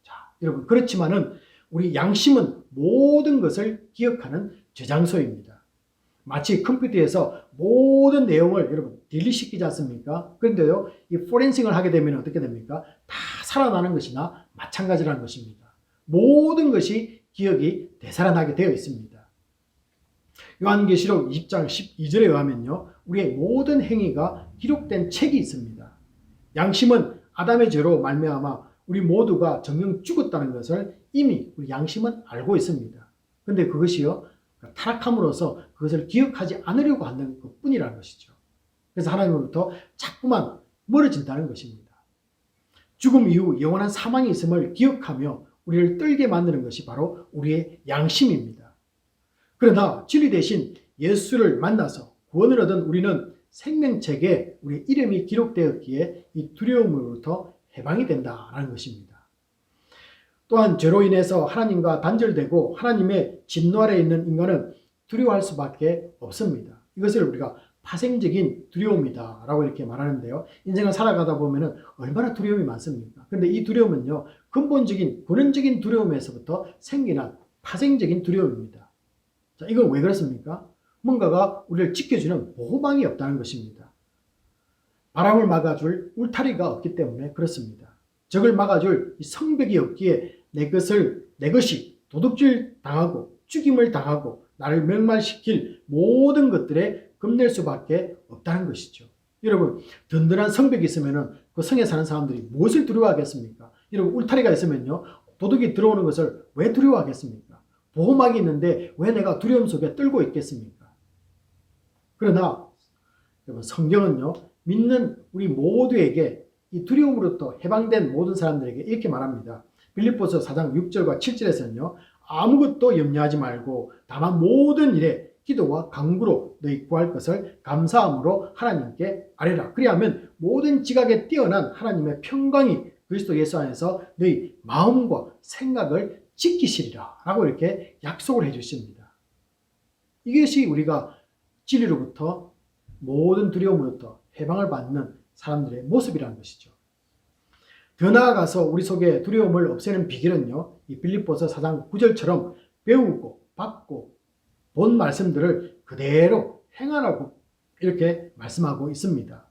자, 여러분, 그렇지만은 우리 양심은 모든 것을 기억하는 저장소입니다. 마치 컴퓨터에서 모든 내용을 여러분 딜리시키지 않습니까? 그런데요, 이 포렌싱을 하게 되면 어떻게 됩니까? 다 살아나는 것이나 마찬가지라는 것입니다. 모든 것이 기억이 되살아나게 되어 있습니다. 요한계시록 20장 12절에 의하면요, 우리의 모든 행위가 기록된 책이 있습니다. 양심은 아담의 죄로 말미암아 우리 모두가 정녕 죽었다는 것을 이미 우리 양심은 알고 있습니다. 그런데 그것이요, 타락함으로써 그것을 기억하지 않으려고 하는 것뿐이라는 것이죠. 그래서 하나님으로부터 자꾸만 멀어진다는 것입니다. 죽음 이후 영원한 사망이 있음을 기억하며 우리를 떨게 만드는 것이 바로 우리의 양심입니다. 그러나 진리 대신 예수를 만나서 구원을 얻은 우리는 생명책에 우리 이름이 기록되었기에 이 두려움으로부터 해방이 된다는 것입니다. 또한 죄로 인해서 하나님과 단절되고 하나님의 진노 아래에 있는 인간은 두려워할 수밖에 없습니다. 이것을 우리가 파생적인 두려움이다 라고 이렇게 말하는데요, 인생을 살아가다 보면 얼마나 두려움이 많습니까? 그런데 이 두려움은요, 근본적인 근원적인 두려움에서부터 생기는 파생적인 두려움입니다. 자, 이건 왜 그렇습니까? 뭔가가 우리를 지켜주는 보호망이 없다는 것입니다. 바람을 막아줄 울타리가 없기 때문에 그렇습니다. 적을 막아줄 이 성벽이 없기에 내 것이 도둑질 당하고 죽임을 당하고 나를 멸망시킬 모든 것들에 겁낼 수밖에 없다는 것이죠. 여러분, 든든한 성벽이 있으면 그 성에 사는 사람들이 무엇을 두려워하겠습니까? 여러분, 울타리가 있으면요, 도둑이 들어오는 것을 왜 두려워하겠습니까? 보호막이 있는데 왜 내가 두려움 속에 떨고 있겠습니까? 그러나 여러분, 성경은요, 믿는 우리 모두에게 이 두려움으로부터 해방된 모든 사람들에게 이렇게 말합니다. 빌립보서 4장 6절과 7절에서는요, 아무것도 염려하지 말고 다만 모든 일에 기도와 간구로 너희 구할 것을 감사함으로 하나님께 아뢰라. 그리하면 모든 지각에 뛰어난 하나님의 평강이 그리스도 예수 안에서 너희 마음과 생각을 지키시리라 라고 이렇게 약속을 해주십니다. 이것이 우리가 진리로부터 모든 두려움으로부터 해방을 받는 사람들의 모습이라는 것이죠. 더 나아가서 우리 속에 두려움을 없애는 비결은요, 이 빌립보서 4장 9절처럼 배우고 받고 본 말씀들을 그대로 행하라고 이렇게 말씀하고 있습니다.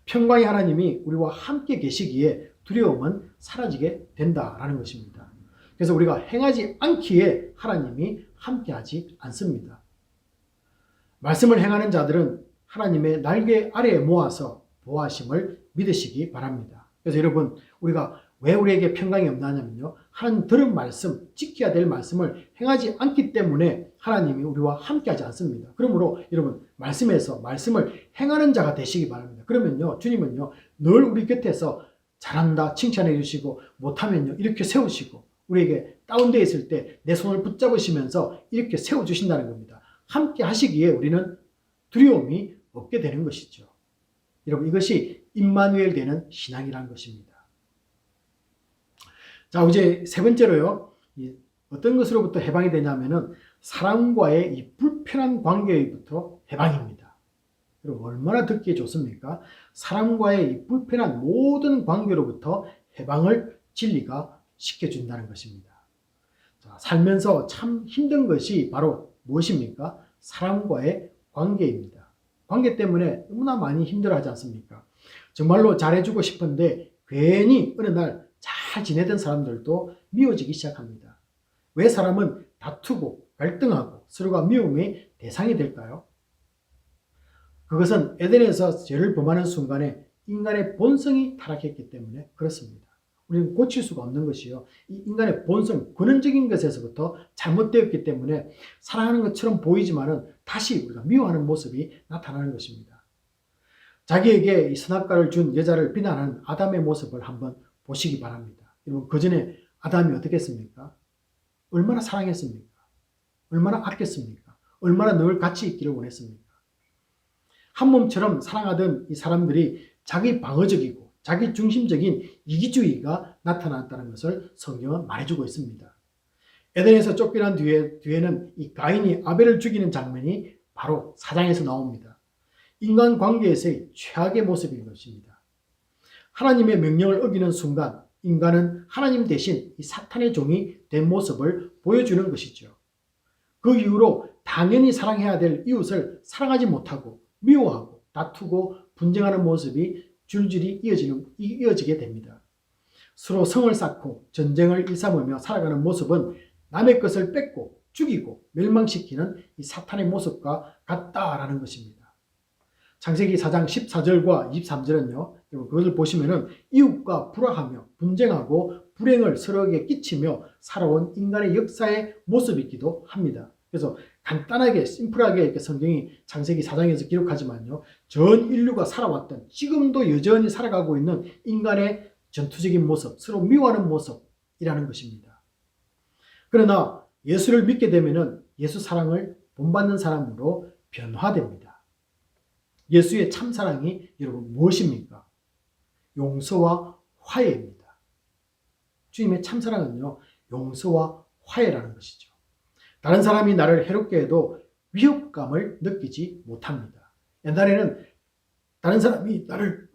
평강의 하나님이 우리와 함께 계시기에 두려움은 사라지게 된다라는 것입니다. 그래서 우리가 행하지 않기에 하나님이 함께하지 않습니다. 말씀을 행하는 자들은 하나님의 날개 아래에 모아서 보호하심을 믿으시기 바랍니다. 그래서 여러분, 우리가 왜 우리에게 평강이 없나냐면요, 하나님 들은 말씀, 지켜야 될 말씀을 행하지 않기 때문에 하나님이 우리와 함께하지 않습니다. 그러므로 여러분, 말씀에서 말씀을 행하는 자가 되시기 바랍니다. 그러면요, 주님은요, 늘 우리 곁에서 잘한다 칭찬해 주시고, 못하면요 이렇게 세우시고, 우리에게 다운되어 있을 때 내 손을 붙잡으시면서 이렇게 세워주신다는 겁니다. 함께 하시기에 우리는 두려움이 없게 되는 것이죠. 여러분, 이것이 임마누엘 되는 신앙이라는 것입니다. 자, 이제 세 번째로요, 어떤 것으로부터 해방이 되냐면은 사람과의 이 불편한 관계부터 해방입니다. 여러분, 얼마나 듣기에 좋습니까? 사람과의 이 불편한 모든 관계로부터 해방을 진리가 시켜준다는 것입니다. 자, 살면서 참 힘든 것이 바로 무엇입니까? 사람과의 관계입니다. 관계 때문에 너무나 많이 힘들어하지 않습니까? 정말로 잘해주고 싶은데 괜히 어느 날 잘 지내던 사람들도 미워지기 시작합니다. 왜 사람은 다투고 갈등하고 서로가 미움의 대상이 될까요? 그것은 에덴에서 죄를 범하는 순간에 인간의 본성이 타락했기 때문에 그렇습니다. 우리는 고칠 수가 없는 것이요, 이 인간의 본성, 근원적인 것에서부터 잘못되었기 때문에 사랑하는 것처럼 보이지만은 다시 우리가 미워하는 모습이 나타나는 것입니다. 자기에게 이 선악과를 준 여자를 비난하는 아담의 모습을 한번 보시기 바랍니다. 여러분, 그 전에 아담이 어떻게 했습니까? 얼마나 사랑했습니까? 얼마나 아꼈습니까? 얼마나 늘 같이 있기를 원했습니까? 한 몸처럼 사랑하던 이 사람들이 자기 방어적이고 자기 중심적인 이기주의가 나타났다는 것을 성경은 말해주고 있습니다. 에덴에서 쫓겨난 뒤에는 이 가인이 아벨을 죽이는 장면이 바로 4장에서 나옵니다. 인간관계에서의 최악의 모습인 것입니다. 하나님의 명령을 어기는 순간 인간은 하나님 대신 이 사탄의 종이 된 모습을 보여주는 것이죠. 그 이후로 당연히 사랑해야 될 이웃을 사랑하지 못하고 미워하고 다투고 분쟁하는 모습이 줄줄이 이어지게 됩니다. 서로 성을 쌓고 전쟁을 일삼으며 살아가는 모습은 남의 것을 뺏고 죽이고 멸망시키는 이 사탄의 모습과 같다라는 것입니다. 창세기 4장 14절과 23절은요, 그것을 보시면은 이웃과 불화하며 분쟁하고 불행을 서로에게 끼치며 살아온 인간의 역사의 모습이기도 합니다. 그래서 간단하게 심플하게 이렇게 성경이 창세기 4장에서 기록하지만요, 전 인류가 살아왔던 지금도 여전히 살아가고 있는 인간의 전투적인 모습, 서로 미워하는 모습이라는 것입니다. 그러나 예수를 믿게 되면은 예수 사랑을 본받는 사람으로 변화됩니다. 예수의 참사랑이 여러분 무엇입니까? 용서와 화해입니다. 주님의 참사랑은요, 용서와 화해라는 것이죠. 다른 사람이 나를 해롭게 해도 위협감을 느끼지 못합니다. 옛날에는 다른 사람이 나를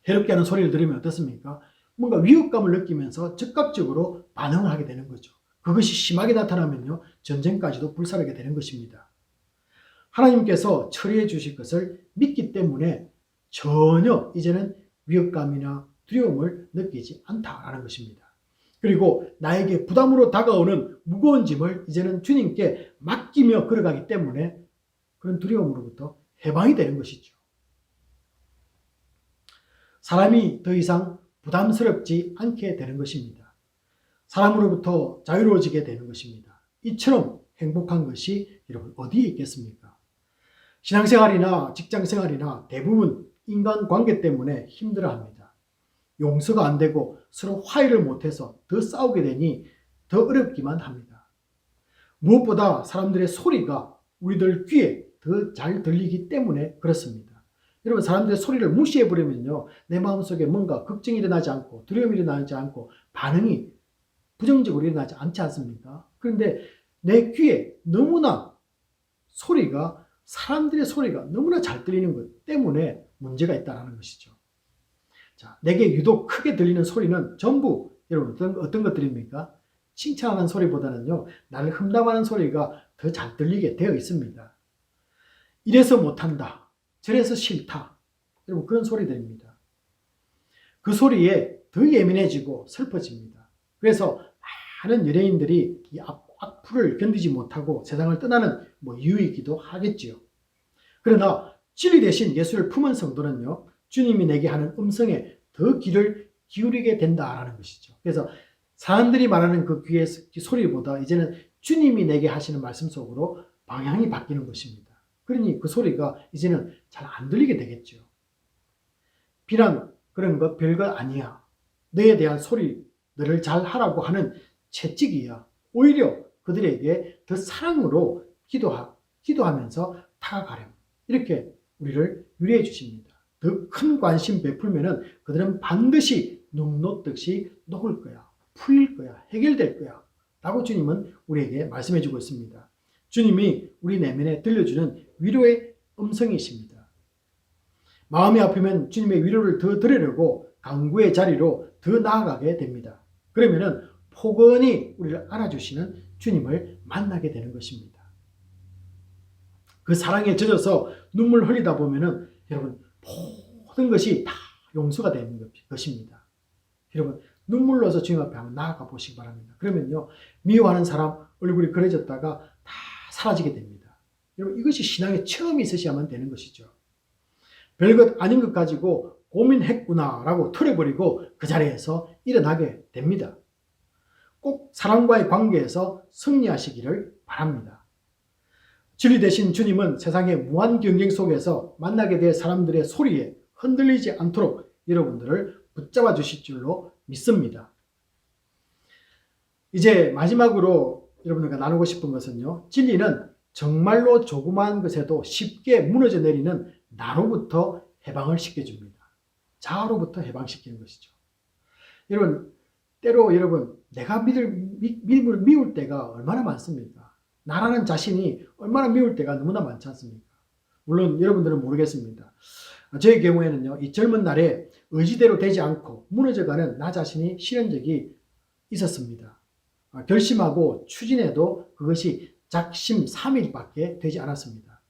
해롭게 하는 소리를 들으면 어떻습니까? 뭔가 위협감을 느끼면서 즉각적으로 반응을 하게 되는 거죠. 그것이 심하게 나타나면요, 전쟁까지도 불사르게 되는 것입니다. 하나님께서 처리해 주실 것을 믿기 때문에 전혀 이제는 위협감이나 두려움을 느끼지 않다라는 것입니다. 그리고 나에게 부담으로 다가오는 무거운 짐을 이제는 주님께 맡기며 걸어가기 때문에 그런 두려움으로부터 해방이 되는 것이죠. 사람이 더 이상 부담스럽지 않게 되는 것입니다. 사람으로부터 자유로워지게 되는 것입니다. 이처럼 행복한 것이 여러분 어디에 있겠습니까? 신앙생활이나 직장생활이나 대부분 인간관계 때문에 힘들어합니다. 용서가 안 되고 서로 화해를 못해서 더 싸우게 되니 더 어렵기만 합니다. 무엇보다 사람들의 소리가 우리들 귀에 더 잘 들리기 때문에 그렇습니다. 여러분, 사람들의 소리를 무시해버리면요, 내 마음속에 뭔가 걱정이 일어나지 않고 두려움이 일어나지 않고 반응이 부정적으로 일어나지 않지 않습니까? 그런데 내 귀에 너무나 사람들의 소리가 너무나 잘 들리는 것 때문에 문제가 있다는 것이죠. 자, 내게 유독 크게 들리는 소리는 전부 여러분 어떤 것들입니까? 칭찬하는 소리보다는요, 나를 흠담하는 소리가 더 잘 들리게 되어 있습니다. 이래서 못한다, 저래서 싫다, 여러분 그런 소리들입니다. 그 소리에 더 예민해지고 슬퍼집니다. 그래서 많은 연예인들이 이 악플을 견디지 못하고 세상을 떠나는 이유이기도 하겠지요. 그러나 진리 대신 예수를 품은 성도는요, 주님이 내게 하는 음성에 더 귀를 기울이게 된다라는 것이죠. 그래서 사람들이 말하는 그 귀의 소리보다 이제는 주님이 내게 하시는 말씀 속으로 방향이 바뀌는 것입니다. 그러니 그 소리가 이제는 잘 안 들리게 되겠죠. 비난 그런 거 별거 아니야, 너에 대한 소리 너를 잘 하라고 하는 채찍이야, 오히려 그들에게 더 사랑으로 기도하면서 다가가렴, 이렇게 우리를 유리해 주십니다. 더 큰 관심 베풀면은 그들은 반드시 눈 녹듯이 녹을 거야, 풀릴 거야, 해결될 거야 라고 주님은 우리에게 말씀해 주고 있습니다. 주님이 우리 내면에 들려주는 위로의 음성이십니다. 마음이 아프면 주님의 위로를 더 들으려고 강구의 자리로 더 나아가게 됩니다. 그러면은 포근히 우리를 안아주시는 주님을 만나게 되는 것입니다. 그 사랑에 젖어서 눈물 흘리다 보면은 여러분 모든 것이 다 용서가 되는 것입니다. 여러분 눈물로서 주님 앞에 한번 나아가 보시기 바랍니다. 그러면요, 미워하는 사람 얼굴이 그려졌다가 다 사라지게 됩니다. 여러분 이것이 신앙의 처음이 있으셔야만 되는 것이죠. 별것 아닌 것 가지고 고민했구나라고 털어버리고 그 자리에서 일어나게 됩니다. 꼭 사람과의 관계에서 승리하시기를 바랍니다. 진리 되신 주님은 세상의 무한 경쟁 속에서 만나게 될 사람들의 소리에 흔들리지 않도록 여러분들을 붙잡아 주실 줄로 믿습니다. 이제 마지막으로 여러분들과 나누고 싶은 것은요, 진리는 정말로 조그마한 것에도 쉽게 무너져 내리는 나로부터 해방을 시켜줍니다. 자아로부터 해방시키는 것이죠. 여러분 때로 내가 미울 때가 얼마나 많습니까? 나라는 자신이 얼마나 미울 때가 너무나 많지 않습니까? 물론 여러분들은 모르겠습니다. 저의 경우에는요, 이 젊은 날에 의지대로 되지 않고 무너져가는 나 자신이 싫은 적이 있었습니다. 결심하고 추진해도 그것이 작심삼일밖에 되지 않았습니다.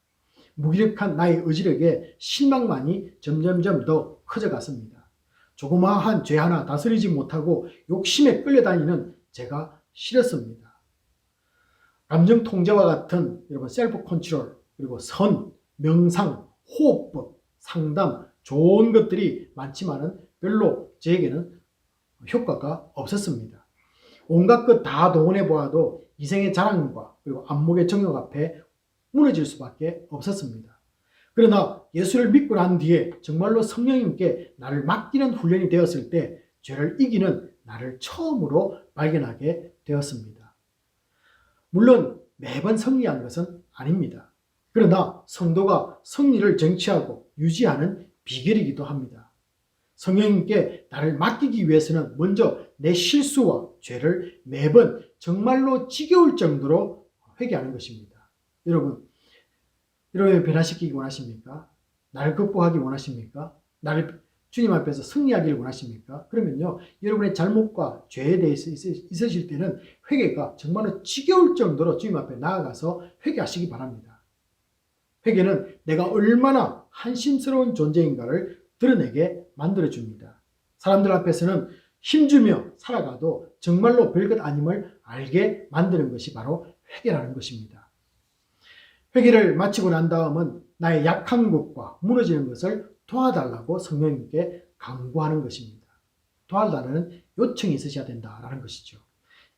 무기력한 나의 의지력에 실망만이 점점점 더 커져갔습니다. 조그마한 죄 하나 다스리지 못하고 욕심에 끌려다니는 제가 싫었습니다. 감정 통제와 같은 여러분 셀프 컨트롤, 그리고 선, 명상, 호흡법, 상담, 좋은 것들이 많지만은 별로 저에게는 효과가 없었습니다. 온갖 것 다 동원해 보아도 이생의 자랑과 그리고 안목의 정욕 앞에 무너질 수밖에 없었습니다. 그러나 예수를 믿고 난 뒤에 정말로 성령님께 나를 맡기는 훈련이 되었을 때 죄를 이기는 나를 처음으로 발견하게 되었습니다. 물론 매번 승리한 것은 아닙니다. 그러나 성도가 승리를 쟁취하고 유지하는 비결이기도 합니다. 성령님께 나를 맡기기 위해서는 먼저 내 실수와 죄를 매번 정말로 지겨울 정도로 회개하는 것입니다. 여러분 변화시키기 원하십니까? 나를 극복하기 원하십니까? 나를 주님 앞에서 승리하기를 원하십니까? 그러면요, 여러분의 잘못과 죄에 대해서 있으실 때는 회개가 정말로 지겨울 정도로 주님 앞에 나아가서 회개하시기 바랍니다. 회개는 내가 얼마나 한심스러운 존재인가를 드러내게 만들어줍니다. 사람들 앞에서는 힘주며 살아가도 정말로 별것 아님을 알게 만드는 것이 바로 회개라는 것입니다. 회개를 마치고 난 다음은 나의 약한 것과 무너지는 것을 도와달라고 성령님께 간구하는 것입니다. 도와달라는 요청이 있으셔야 된다라는 것이죠.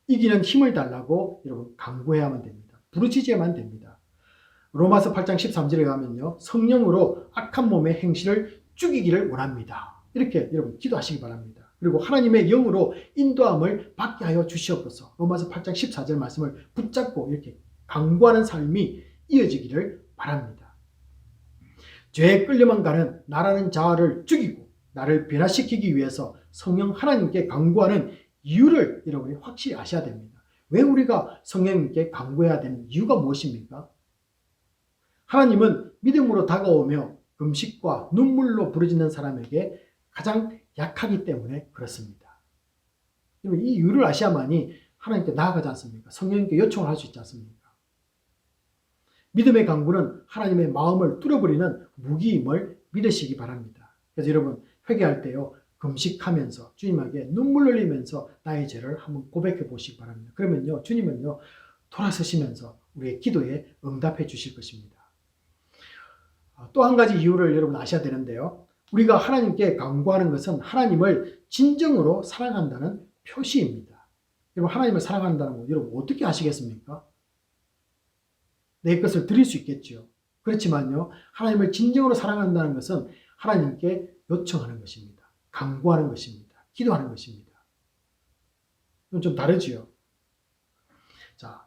이기는 힘을 달라고 여러분 간구해야만 됩니다. 부르짖어야만 됩니다. 로마서 8장 13절에 가면요, 성령으로 악한 몸의 행실을 죽이기를 원합니다. 이렇게 여러분 기도하시기 바랍니다. 그리고 하나님의 영으로 인도함을 받게 하여 주시옵소서. 로마서 8장 14절 말씀을 붙잡고 이렇게 간구하는 삶이 이어지기를 바랍니다. 죄에 끌려만 가는 나라는 자아를 죽이고 나를 변화시키기 위해서 성령 하나님께 간구하는 이유를 여러분이 확실히 아셔야 됩니다. 왜 우리가 성령님께 간구해야 되는 이유가 무엇입니까? 하나님은 믿음으로 다가오며 금식과 눈물로 부르짖는 사람에게 가장 약하기 때문에 그렇습니다. 이 이유를 아셔야만이 하나님께 나아가지 않습니까? 성령님께 요청을 할 수 있지 않습니까? 믿음의 간구는 하나님의 마음을 뚫어버리는 무기임을 믿으시기 바랍니다. 그래서 여러분 회개할 때요, 금식하면서 주님에게 눈물 흘리면서 나의 죄를 한번 고백해 보시기 바랍니다. 그러면요, 주님은요, 돌아서시면서 우리의 기도에 응답해 주실 것입니다. 또 한 가지 이유를 여러분 아셔야 되는데요, 우리가 하나님께 간구하는 것은 하나님을 진정으로 사랑한다는 표시입니다. 여러분 하나님을 사랑한다는 거 여러분 어떻게 아시겠습니까? 내 것을 드릴 수 있겠죠. 그렇지만요, 하나님을 진정으로 사랑한다는 것은 하나님께 요청하는 것입니다. 간구하는 것입니다. 기도하는 것입니다. 좀 다르지요. 자,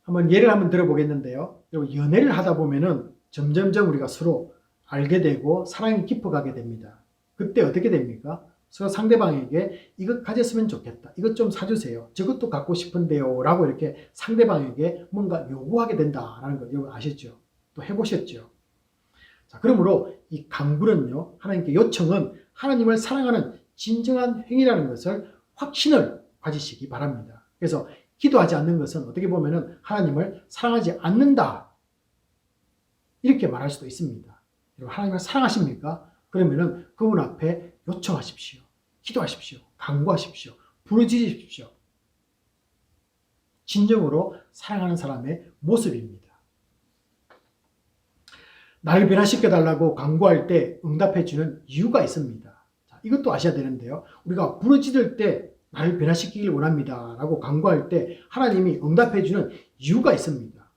한번 예를 한번 들어보겠는데요. 여러분 연애를 하다 보면은 점점점 우리가 서로 알게 되고 사랑이 깊어가게 됩니다. 그때 어떻게 됩니까? 서로 상대방에게 이것 가졌으면 좋겠다. 이것 좀 사주세요. 저것도 갖고 싶은데요. 라고 이렇게 상대방에게 뭔가 요구하게 된다라는 거 여러분 아셨죠? 또 해보셨죠? 자, 그러므로 이 간구는요, 하나님께 요청은 하나님을 사랑하는 진정한 행위라는 것을 확신을 가지시기 바랍니다. 그래서 기도하지 않는 것은 어떻게 보면은 하나님을 사랑하지 않는다. 이렇게 말할 수도 있습니다. 하나님을 사랑하십니까? 그러면은 그분 앞에 요청하십시오. 기도하십시오. 간구하십시오. 부르짖으십시오. 진정으로 사랑하는 사람의 모습입니다. 나를 변화시켜달라고 간구할 때 응답해주는 이유가 있습니다. 자, 이것도 아셔야 되는데요. 우리가 부르짖을 때 나를 변화시키길 원합니다 라고 간구할 때 하나님이 응답해주는 이유가 있습니다.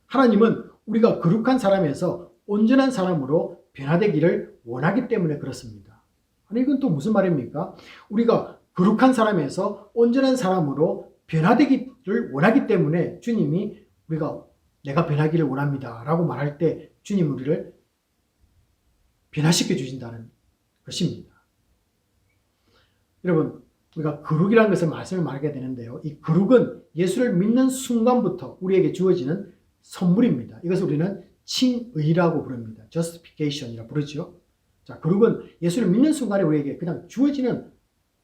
하나님은 우리가 거룩한 사람에서 온전한 사람으로 변화되기를 원하기 때문에 그렇습니다. 아니 이건 또 무슨 말입니까? 우리가 거룩한 사람에서 온전한 사람으로 변화되기를 원하기 때문에 주님이 우리가 내가 변하기를 원합니다 라고 말할 때 주님 우리를 변화시켜 주신다는 것입니다. 여러분 우리가 거룩이라는 것을 말씀을 말하게 되는데요. 이 거룩은 예수를 믿는 순간부터 우리에게 주어지는 선물입니다. 이것을 우리는 칭의라고 부릅니다. justification이라 부르죠. 자, 거룩은 예수를 믿는 순간에 우리에게 그냥 주어지는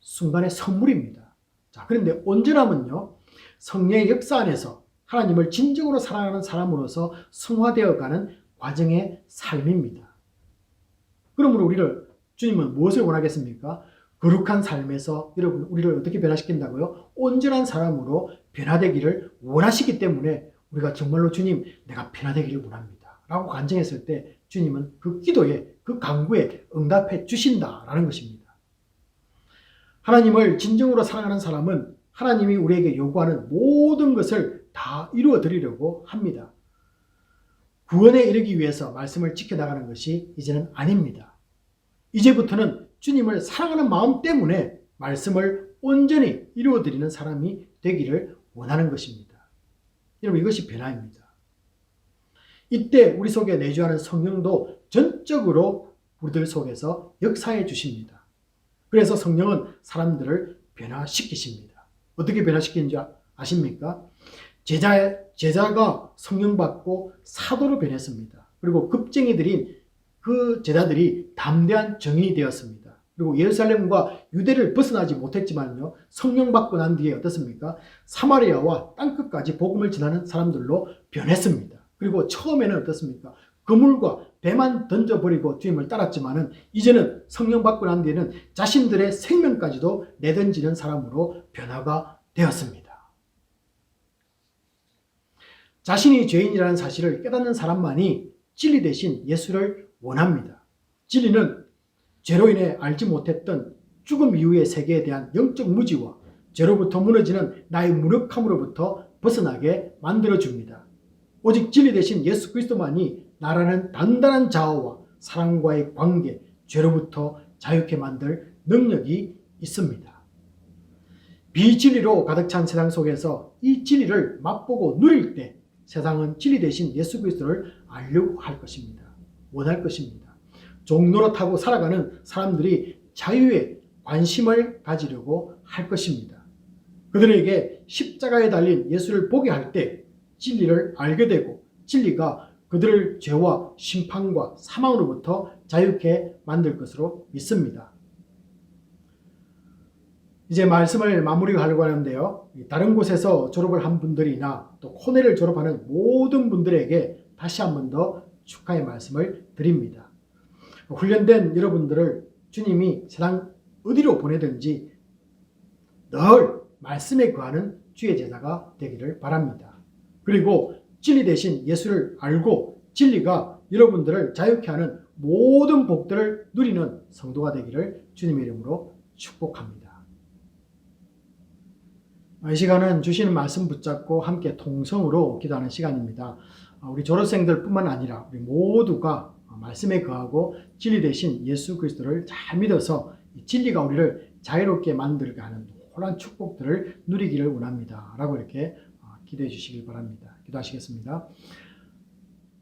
순간의 선물입니다. 자, 그런데 온전함은요, 성령의 역사 안에서 하나님을 진정으로 사랑하는 사람으로서 성화되어가는 과정의 삶입니다. 그러므로 주님은 무엇을 원하겠습니까? 거룩한 삶에서 여러분 우리를 어떻게 변화시킨다고요? 온전한 사람으로 변화되기를 원하시기 때문에 우리가 정말로 주님 내가 변화되기를 원합니다 라고 간증했을 때 주님은 그 기도에 그 간구에 응답해 주신다라는 것입니다. 하나님을 진정으로 사랑하는 사람은 하나님이 우리에게 요구하는 모든 것을 다 이루어 드리려고 합니다. 구원에 이르기 위해서 말씀을 지켜나가는 것이 이제는 아닙니다. 이제부터는 주님을 사랑하는 마음 때문에 말씀을 온전히 이루어 드리는 사람이 되기를 원하는 것입니다. 여러분 이것이 변화입니다. 이때 우리 속에 내주하는 성령도 전적으로 우리들 속에서 역사해 주십니다. 그래서 성령은 사람들을 변화시키십니다. 어떻게 변화시키는지 아십니까? 제자가 성령 받고 사도로 변했습니다. 그리고 급쟁이들인 그 제자들이 담대한 정인이 되었습니다. 그리고 예루살렘과 유대를 벗어나지 못했지만요, 성령 받고 난 뒤에 어떻습니까? 사마리아와 땅끝까지 복음을 전하는 사람들로 변했습니다. 그리고 처음에는 어떻습니까? 그물과 배만 던져버리고 주님을 따랐지만은 이제는 성령 받고 난 뒤에는 자신들의 생명까지도 내던지는 사람으로 변화가 되었습니다. 자신이 죄인이라는 사실을 깨닫는 사람만이 진리 대신 예수를 원합니다. 진리는 죄로 인해 알지 못했던 죽음 이후의 세계에 대한 영적 무지와 죄로부터 무너지는 나의 무력함으로부터 벗어나게 만들어줍니다. 오직 진리 대신 예수 그리스도만이 나라는 단단한 자아와 사랑과의 관계, 죄로부터 자유케 만들 능력이 있습니다. 비진리로 가득 찬 세상 속에서 이 진리를 맛보고 누릴 때 세상은 진리 대신 예수 그리스도를 알려고 할 것입니다. 원할 것입니다. 종노릇하고 살아가는 사람들이 자유에 관심을 가지려고 할 것입니다. 그들에게 십자가에 달린 예수를 보게 할 때 진리를 알게 되고 진리가 그들을 죄와 심판과 사망으로부터 자유케 만들 것으로 믿습니다. 이제 말씀을 마무리하려고 하는데요. 다른 곳에서 졸업을 한 분들이나 또 코넬을 졸업하는 모든 분들에게 다시 한 번 더 축하의 말씀을 드립니다. 훈련된 여러분들을 주님이 세상 어디로 보내든지 늘 말씀에 거하는 주의 제자가 되기를 바랍니다. 그리고 진리 대신 예수를 알고 진리가 여러분들을 자유케 하는 모든 복들을 누리는 성도가 되기를 주님의 이름으로 축복합니다. 이 시간은 주시는 말씀 붙잡고 함께 통성으로 기도하는 시간입니다. 우리 졸업생들 뿐만 아니라 우리 모두가 말씀에 거하고 진리 대신 예수 그리스도를 잘 믿어서 이 진리가 우리를 자유롭게 만들게 하는 놀라운 축복들을 누리기를 원합니다. 라고 이렇게 기도해 주시길 바랍니다. 기도하시겠습니다.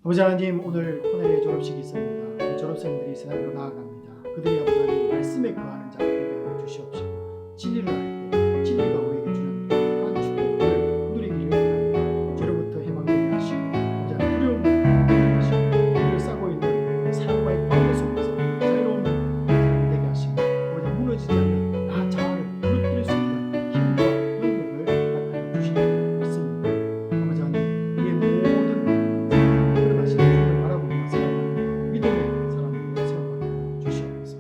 아버지 하나님, 오늘 코넬의 졸업식이 있습니다. 이 졸업생들이 세상으로 나아갑니다. 그들이 아버지 하나님 말씀에 거하는 자가 되게 하여 주시옵시고 진리를 알고 진리가 우리에게 주는 놀라운 축복을 누리기를 원합니다. 죄로부터 해방되게 하시고 아버지 하나님 두려움을 되게 하시고 우리를 싸고 있는 사랑과의 관계 속에서 자유로운 사람 되게 하시고 아버지 하나님 무너지지 않는 나 자아를 무너뜨릴 수 있는 힘과 능력을 허락하여 주시기를 믿습니다. 아버지 하나님, 우리의 모든 삶을 하시는 주를 바라보며 살아가는 믿음의 사람으로 세워가게 주시옵소서.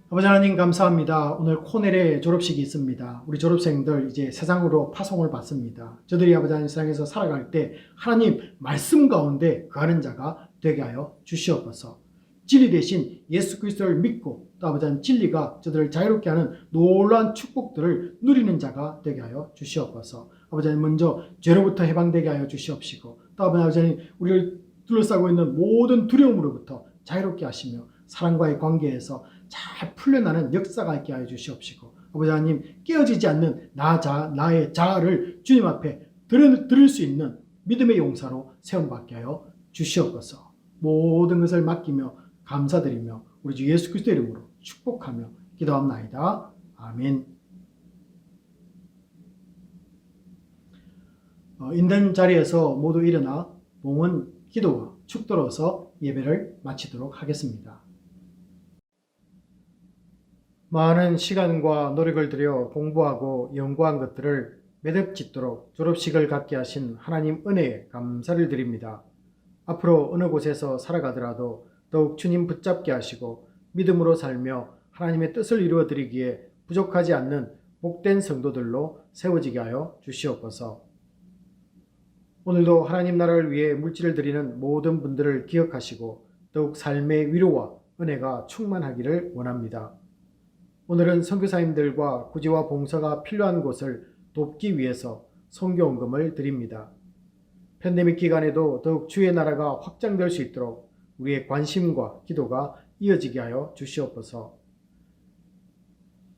아버지 하나님, 감사합니다. 오늘 코넬의 졸업식이 있습니다. 우리 졸업생들 이제 세상으로 파송을 받습니다. 저들이 아버지 하나님 세상에서 살아갈 때 하나님 말씀 가운데 거하는 자가 되게 하여 주시옵소서. 진리 대신 예수 그리스도를 믿고 또 아버지 하나님 진리가 저들을 자유롭게 하는 놀라운 축복들을 누리는 자가 되게 하여 주시옵소서. 아버지 하나님, 먼저 죄로부터 해방되게 하여 주시옵시고 또 아버지 하나님, 우리를 둘러싸고 있는 모든 두려움으로부터 자유롭게 하시며 사랑과의 관계에서 잘 풀려나는 역사가 있게 하여 주시옵시고 아버지 하나님, 깨어지지 않는 나의 자아를 주님 앞에 들을 수 있는 믿음의 용사로 세움받게 하여 주시옵소서. 모든 것을 맡기며 감사드리며 우리 주 예수 그리스도 이름으로 축복하며 기도합나이다. 아멘. 있는 자리에서 모두 일어나 봉헌 기도와 축도로서 예배를 마치도록 하겠습니다. 많은 시간과 노력을 들여 공부하고 연구한 것들을 매듭짓도록 졸업식을 갖게 하신 하나님 은혜에 감사를 드립니다. 앞으로 어느 곳에서 살아가더라도 더욱 주님 붙잡게 하시고 믿음으로 살며 하나님의 뜻을 이루어 드리기에 부족하지 않는 복된 성도들로 세워지게 하여 주시옵소서. 오늘도 하나님 나라를 위해 물질을 드리는 모든 분들을 기억하시고 더욱 삶의 위로와 은혜가 충만하기를 원합니다. 오늘은 선교사님들과 구제와 봉사가 필요한 곳을 돕기 위해서 선교헌금을 드립니다. 팬데믹 기간에도 더욱 주의 나라가 확장될 수 있도록 우리의 관심과 기도가 이어지게 하여 주시옵소서.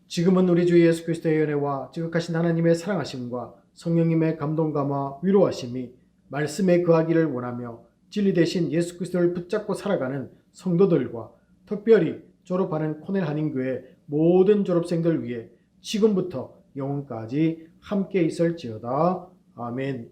지금은 우리 주 예수 그리스도의 은혜와 지극하신 하나님의 사랑하심과 성령님의 감동감화 위로하심이 말씀에 거하기를 원하며 진리 대신 예수 그리스도를 붙잡고 살아가는 성도들과 특별히 졸업하는 코넬 한인교회 모든 졸업생들 위해 지금부터 영원까지 함께 있을지어다. 아멘.